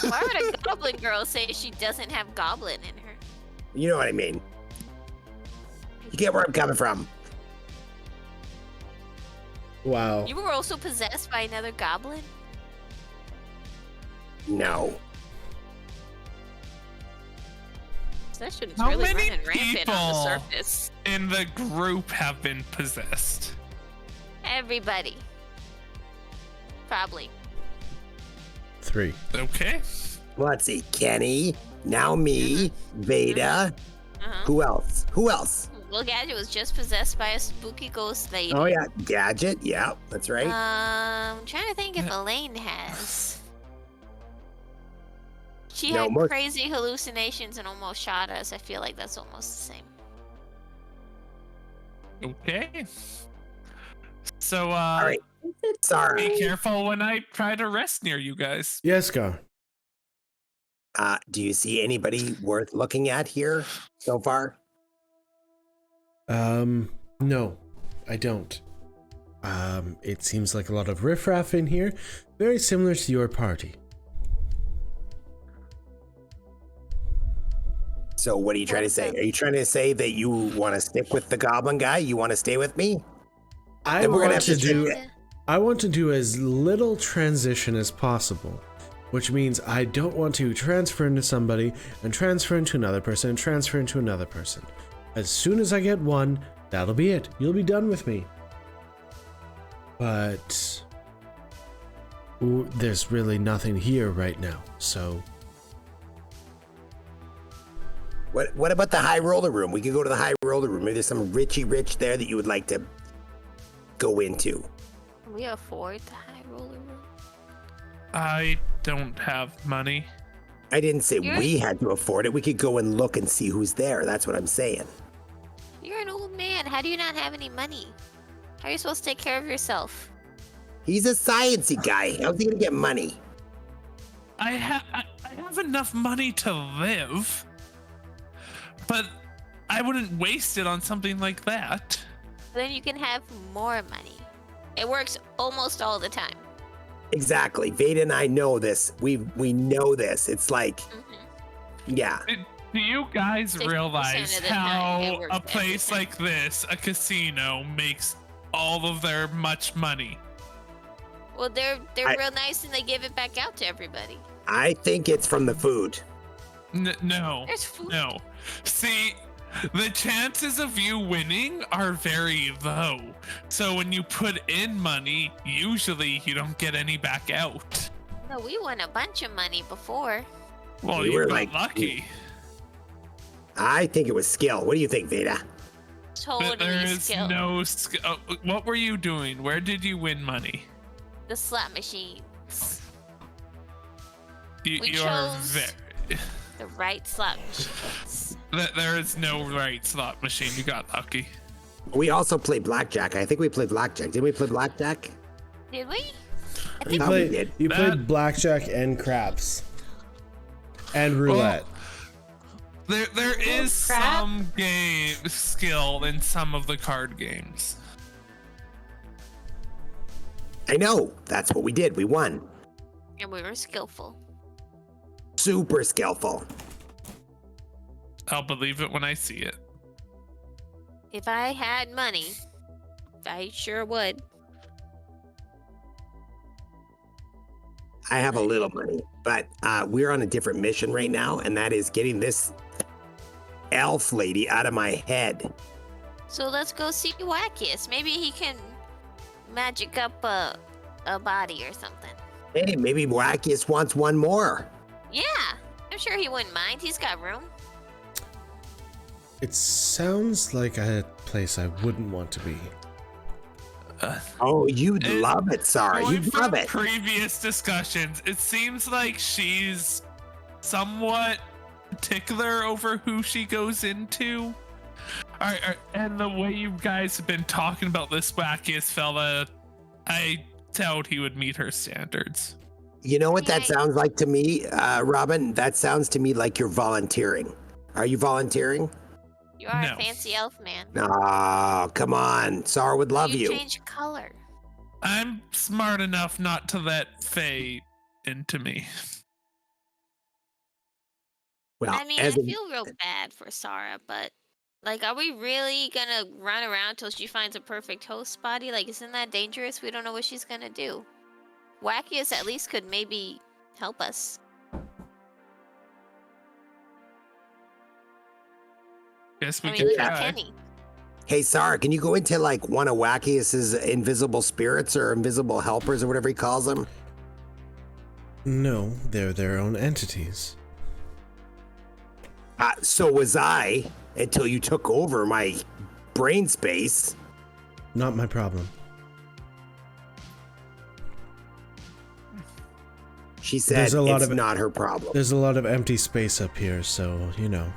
Why would a goblin girl say she doesn't have goblin in her? You know what I mean. You get where I'm coming from. Wow. You were also possessed by another goblin? No. Possession's How really many running rampant on the people? surface. In the group have been possessed. Everybody. Probably. 3. Okay. Let's see. Kenny, now me, Veda. Uh-huh. Who else? Who else? Well, Gadget was just possessed by a spooky ghost lady. Oh, yeah. Gadget. Yeah, that's right. I'm trying to think if Elaine has. She No, had most- crazy hallucinations and almost shot us. I feel like that's almost the same. Okay. So, All right. be Sorry. careful when I try to rest near you guys. Yes, Garr. Do you see anybody worth looking at here so far? No, I don't. It seems like a lot of riffraff in here, very similar to your party. So what are you trying to say? Are you trying to say that you want to stick with the goblin guy? You want to stay with me? I Then we're gonna want have to to do. sit I want to do as little transition as possible, which means I don't want to transfer into somebody and transfer into another person and transfer into another person. As soon as I get one, that'll be it. You'll be done with me. But there's really nothing here right now, so What about the high roller room? We could go to the high roller room. Maybe there's some Richie Rich there that you would like to go into. Can we afford the high roller room? I don't have money. I didn't say You're- we had to afford it. We could go and look and see who's there. That's what I'm saying. You're an old man. How do you not have any money? How are you supposed to take care of yourself? He's a sciencey guy. How's he gonna get money? I have enough money to live, but I wouldn't waste it on something like that. Then you can have more money. It works almost all the time. Exactly. Veda and I know this. We know this. It's like, Mm-hmm. yeah. Do you guys 60% realize of the time, it how works a every place time. like this, a casino, makes all of their much money? Well, they're I- real nice and they give it back out to everybody. I think it's from the food. No. There's food. No. See, The chances of you winning are very low. So when you put in money, usually you don't get any back out. No, we won a bunch of money before. Well, We you were, got like, lucky. I think it was skill. What do you think, Veda? Totally There is skill. no skill. What were you doing? Where did you win money? The slot machines. We You're chose- very. The right slot machines. There is no right slot machine. You got lucky. We also played blackjack. I think we played blackjack. Did we play blackjack? Did we? I You think Probably played, did. you That- played blackjack and craps. And roulette. There is crap. some game skill in some of the card games. I know. That's what we did. We won. and we were skillful. Super skillful. I'll believe it when I see it. If I had money, I sure would. I have a little money, but we're on a different mission right now, and that is getting this elf lady out of my head. So let's go see Wackius. Maybe he can magic up a body or something. Hey, maybe Wackius wants one more. Yeah, I'm sure he wouldn't mind. He's got room. It sounds like a place I wouldn't want to be. Oh, you'd It- love it, Sarha. Going You'd from love it. previous discussions, it seems like she's somewhat particular over who she goes into. And the way you guys have been talking about this wackiest fella, I doubt he would meet her standards. You know what that Right. sounds like to me, Robin? That sounds to me like you're volunteering. Are you volunteering? You are No. a fancy elf man. Oh, come on. Sarha would love you. change color. I'm smart enough not to let Faye into me. Well, I mean, I as a- feel real bad for Sarha, but like, are we really gonna run around till she finds a perfect host body? Like, isn't that dangerous? We don't know what she's gonna do. Wackius at least could maybe help us. Guess we I mean, can look at try. Kenny. Hey, Sarha, can you go into like one of Wackius's invisible spirits or invisible helpers or whatever he calls them? No, they're their own entities. So was I until you took over my brain space. Not my problem. She said There's a lot it's of- not her problem. There's a lot of empty space up here, so, you know.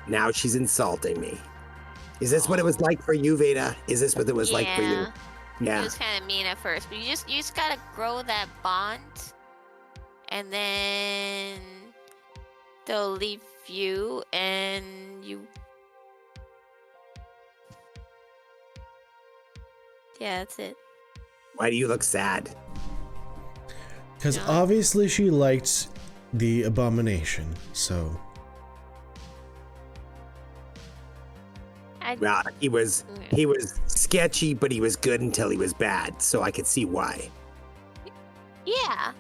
Now she's insulting me. Is this what it was like for you, Veda? Is this what it was like for you? It Yeah. was kind of mean at first, but you just gotta grow that bond, and then they'll leave you, and you. Yeah, that's it. Why do you look sad? Because Yeah. obviously she liked the abomination, so. Well, he was sketchy, but he was good until he was bad. So I could see why. Yeah.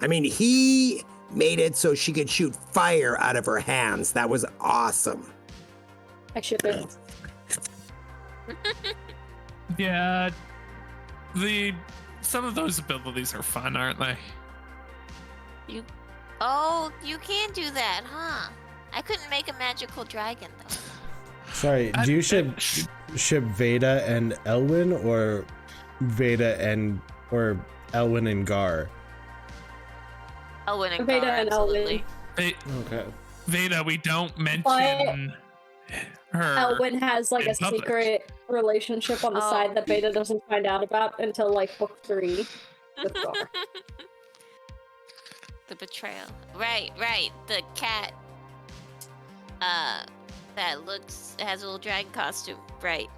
I mean, he made it so she could shoot fire out of her hands. That was awesome. I should have. Yeah, some of those abilities are fun, aren't they? Oh, you can do that, huh? I couldn't make a magical dragon though. Sorry, do you ship Veda and Elwyn, or Veda and or Elwyn and Garr? Elwyn and Veda Garr, and absolutely. Okay. Veda, we don't mention her. Elwyn has like in a public. secret relationship on the Oh. side that Veda doesn't find out about until like book 3 with Garr. The betrayal. Right. The cat. That has a little dragon costume. Right.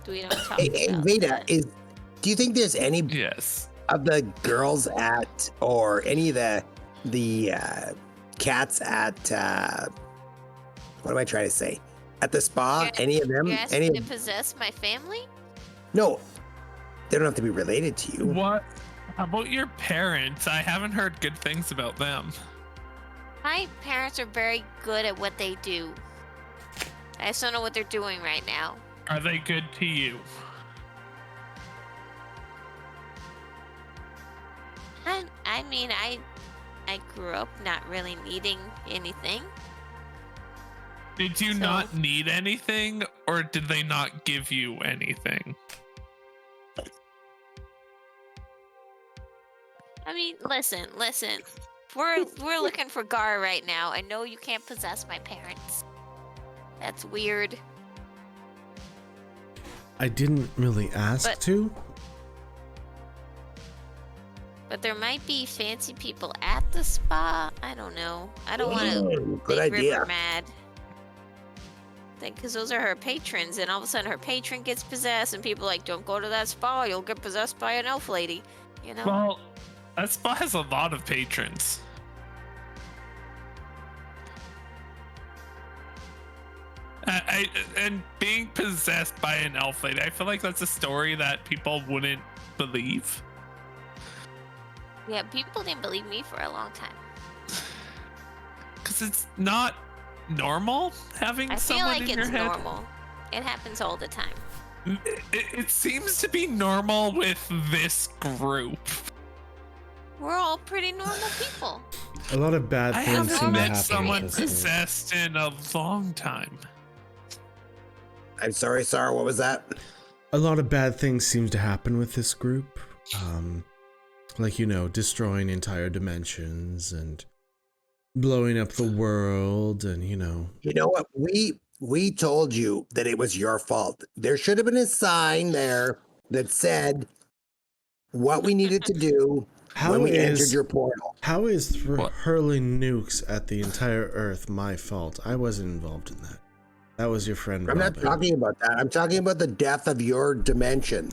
We don't talk Hey, about Veda, that. do you think there's any Yes. of the girls at, or any of the cats at, what am I trying to say? At the spa? You're- Any of them? You're Any asking of, to possess my family? no, they don't have to be related to you. What? How about your parents? I haven't heard good things about them. My parents are very good at what they do. I just don't know what they're doing right now. Are they good to you? I mean, I grew up not really needing anything. Did you not need anything, or did they not give you anything? I mean, listen. We're looking for Garr right now. I know you can't possess my parents. That's weird. I didn't really ask to. But there might be fancy people at the spa. I don't know. I don't want to good make idea. River mad. Because those are her patrons, and all of a sudden her patron gets possessed, and people are like, don't go to that spa, you'll get possessed by an elf lady. You know? Well, that spa has a lot of patrons. And being possessed by an elf lady, I feel like that's a story that people wouldn't believe. Yeah, people didn't believe me for a long time. Because it's not normal having I feel someone like in your it's head. normal. It happens all the time. It seems to be normal with this group. We're all pretty normal people. A lot of bad I things haven't seem to met happen someone with this group. possessed in a long time. I'm sorry, Sarha, what was that? A lot of bad things seem to happen with this group. Like, you know, destroying entire dimensions and blowing up the world and, you know. You know what? We told you that it was your fault. There should have been a sign there that said what we needed to do when we entered your portal. How is hurling nukes at the entire Earth my fault? I wasn't involved in that. That was your friend I'm Robin. not talking about that. I'm talking about the death of your dimension.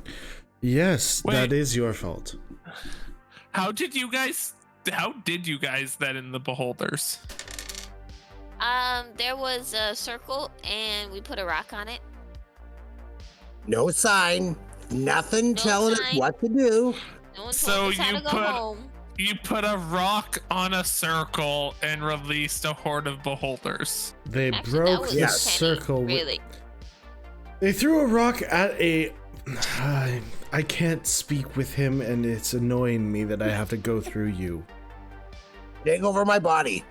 Yes, Wait. that is your fault. How did you guys that in the beholders? There was a circle, and we put a rock on it. No sign. Nothing No telling us sign. what to do. No one So told us how you to go put- home. You put a rock on a circle and released a horde of beholders. They Actually, that broke was the Yeah. Kenny, circle. Really? They threw a rock at a... I can't speak with him, and it's annoying me that I have to go through you. Take over my body.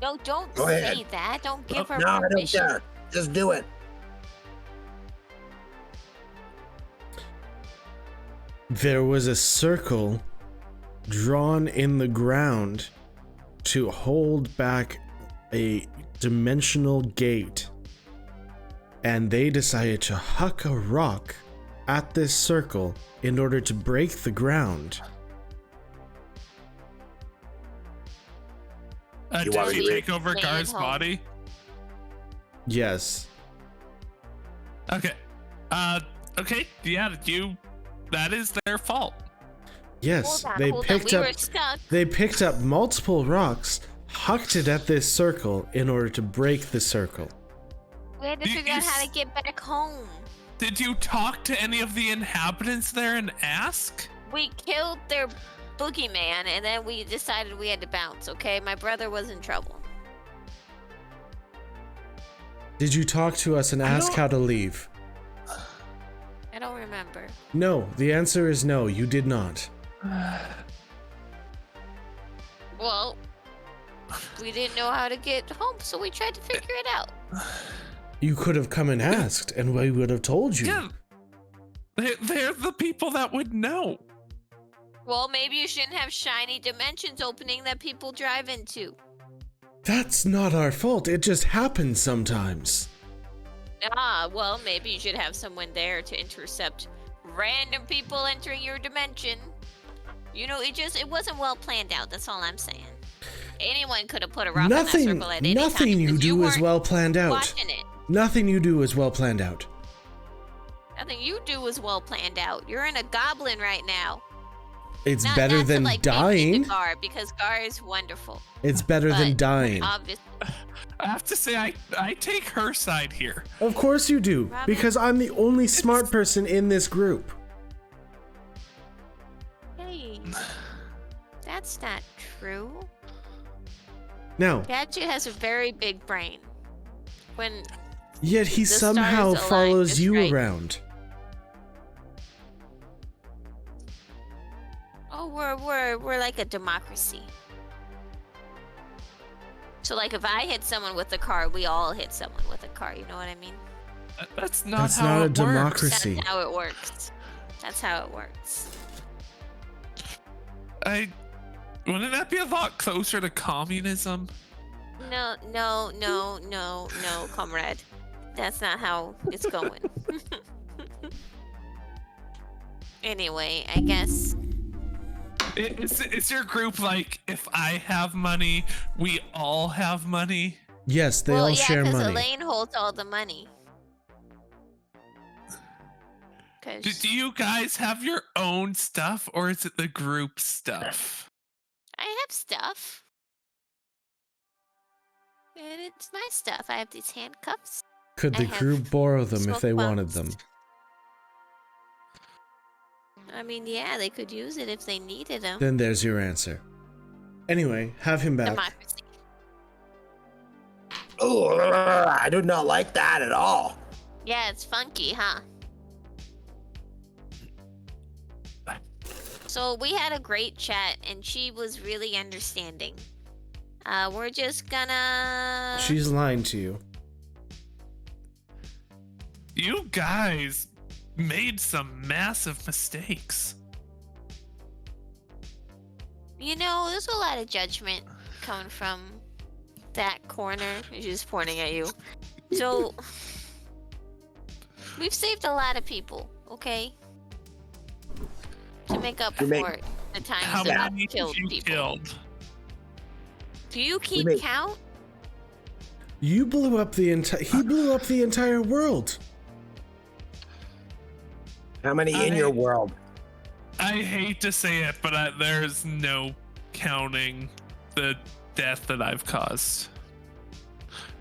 No, don't Go say ahead. that. Don't give her No, I don't permission. care. Just do it. There was a circle drawn in the ground to hold back a dimensional gate. And they decided to huck a rock at this circle in order to break the ground. You Did wanna she do take over Stay Gar's at home. body? Yes. Okay. Okay. Yeah. That is their fault. Yes, Hold on, they hold on. picked We up were stuck. they picked up multiple rocks, hucked it at this circle in order to break the circle. We had to You- figure you out how s- to get back home. Did you talk to any of the inhabitants there and ask? We killed their boogeyman, and then we decided we had to bounce, okay? My brother was in trouble. Did you talk to us and ask how to leave? I don't remember. No, the answer is no, you did not. Well, we didn't know how to get home, so we tried to figure it out. You could have come and asked, and we would have told you. Yeah. They're the people that would know. Well, maybe you shouldn't have shiny dimensions opening that people drive into. That's not our fault, it just happens sometimes. Ah, well, maybe you should have someone there to intercept random people entering your dimension. You know, it wasn't well planned out, that's all I'm saying. Anyone could have put a rock on that circle at any time. Nothing you because do is weren't well planned out. watching it. Nothing you do is well planned out. Nothing you do is well planned out. You're in a goblin right now. It's Not- better not to, than like, be mean dying. to Garr, because Garr is wonderful. It's better than But dying. Obviously, I have to say, I take her side here. Of course you do, Robin. because I'm the only smart person in this group. hey, that's not true. Now, Gadget has a very big brain. When yet he the somehow stars align follows just you right. around. oh, we're like a democracy. So like if I hit someone with a car, we all hit someone with a car. You know what I mean? That's not That's how not a it works. democracy. That's how it works. That's how it works. Wouldn't that be a lot closer to communism? No, comrade. That's not how it's going. Anyway, I guess. Is your group like, if I have money, we all have money? Yes, they well, all yeah, share because money. Elaine holds all the money. Do you guys have your own stuff, or is it the group stuff? I have stuff. And it's my stuff. I have these handcuffs. Could the I have group borrow them if smoke they wanted bombs. them? I mean, yeah, they could use it if they needed them. Then there's your answer. Anyway, have him back. Democracy. Oh, I do not like that at all. Yeah, it's funky, huh? So we had a great chat, and she was really understanding. We're just gonna... She's lying to you. You guys made some massive mistakes. You know, there's a lot of judgment coming from that corner. She's just pointing at you. So, we've saved a lot of people, okay? To make up for the times How that many we killed have you people. killed? Do you keep count? You blew up the entire. He blew up the entire world. How many in your world? I hate to say it, but there's no counting the death that I've caused.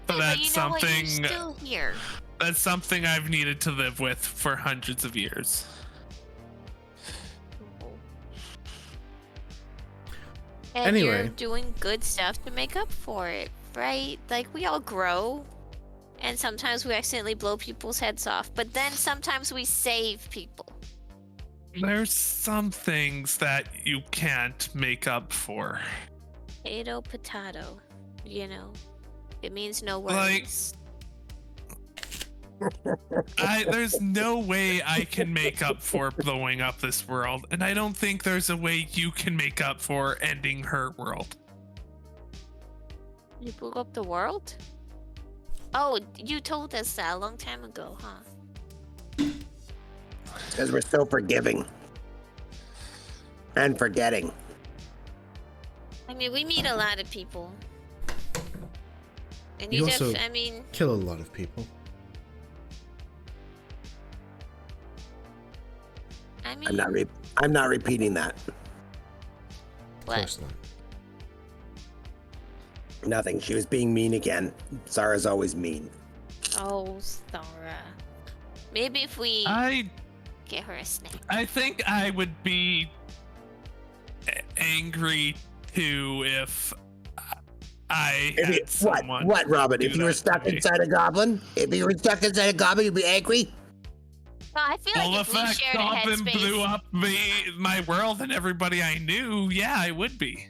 But Yeah, that's you know what? something. You're still here. That's something I've needed to live with for hundreds of years. And Anyway. you're doing good stuff to make up for it, right? Like, we all grow, and sometimes we accidentally blow people's heads off, but then sometimes we save people. There's some things that you can't make up for. Potato, you know. It means no words. Like, there's no way I can make up for blowing up this world, and I don't think there's a way you can make up for ending her world. You blew up the world? Oh, you told us that a long time ago, huh? Because we're so forgiving. And forgetting. I mean, we meet a lot of people. And You you just, also I mean... kill a lot of people. I mean... I'm not repeating that. Of what? course not. Nothing. She was being mean again. Sarah's always mean. Oh, Sarha. Maybe if we get her a snack. I think I would be angry too if I had someone. What, Robin? If you were that stuck to me. inside a goblin? If you were stuck inside a goblin, you'd be angry? Well, I feel Well, like if if we that shared a goblin headspace... blew up my world and everybody I knew, yeah, I would be.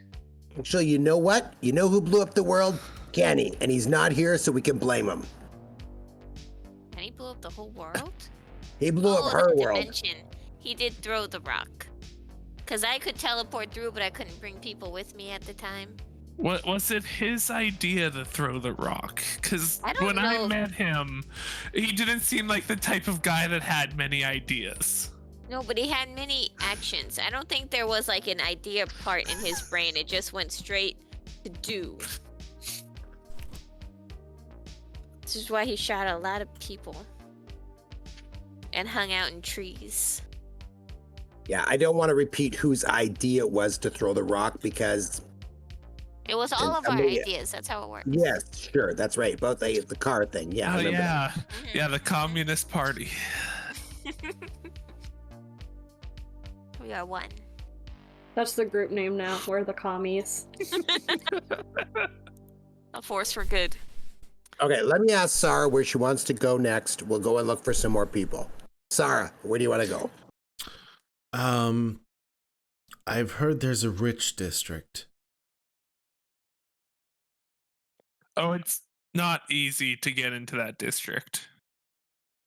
So you know what? You know who blew up the world? Kenny. And he's not here, so we can blame him. And he blew up the whole world? He blew up her the world. dimension. He did throw the rock. Because I could teleport through, but I couldn't bring people with me at the time. What was it his idea to throw the rock? Because I don't when know. I met him, he didn't seem like the type of guy that had many ideas. No, but he had many actions. I don't think there was like an idea part in his brain. It just went straight to do. This is why he shot a lot of people. And hung out in trees. Yeah, I don't want to repeat whose idea it was to throw the rock because... It was all of our Amelia. ideas. That's how it works. Yes, sure, that's right. About the car thing. Yeah, I Oh remember that. yeah, yeah, the Communist Party. We are one. That's the group name now. We're the commies. A force for good. Okay, let me ask Sarha where she wants to go next. We'll go and look for some more people. Sarha, where do you want to go? I've heard there's a rich district. Oh, it's not easy to get into that district.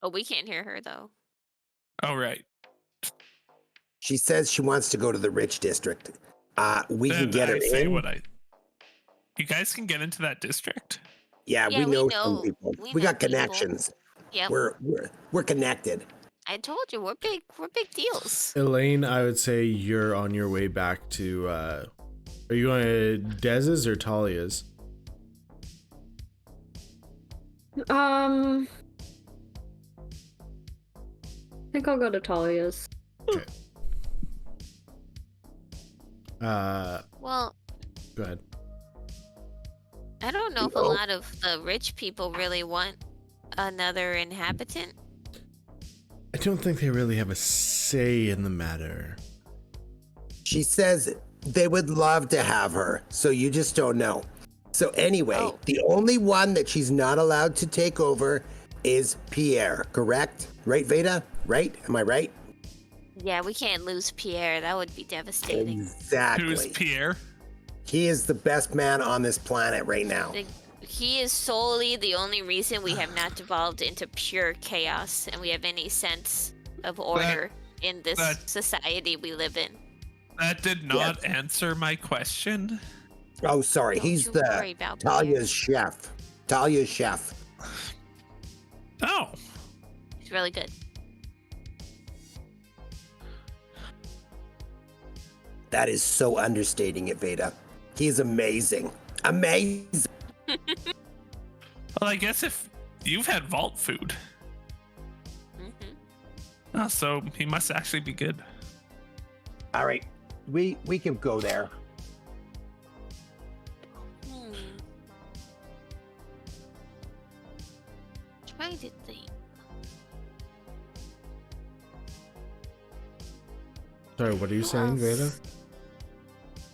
Oh, we can't hear her though. Oh, right. She says she wants to go to the rich district. We can Then get her I say in. what You guys can get into that district? Yeah, Yeah, we we know know- some people. we We know got people. connections. Yep. We're connected. I told you we're big deals. Elaine, I would say you're on your way back to. Are you going to Dez's or Talia's? I think I'll go to Talia's. Okay. Well, Go ahead. I don't know if a lot of the rich people really want another inhabitant. I don't think they really have a say in the matter. She says they would love to have her, so you just don't know. So anyway, Oh. the only one that she's not allowed to take over is Pierre, correct? Right, Veda? Right? Am I right? Yeah, we can't lose Pierre. That would be devastating. Exactly. Who's Pierre? He is the best man on this planet right now. He is solely the only reason we have not devolved into pure chaos and we have any sense of order in this society we live in. That did not answer my question. Oh, sorry. Don't He's you the worry about Talia's chef. Talia's chef. Oh. He's really good. That is so understating it, Veda. He's amazing. Amazing. Well, I guess if you've had vault food. Oh, so he must actually be good. All right. We can go there. Trying to think. Sorry, what are you Who saying, Veda? else?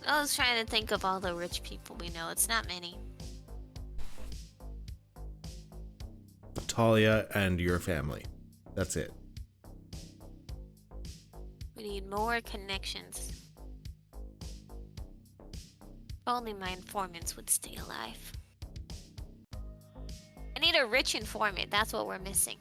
I was trying to think of all the rich people we know. It's not many. Talia and your family. That's it. We need more connections. If only my informants would stay alive. I need a rich informant. That's what we're missing.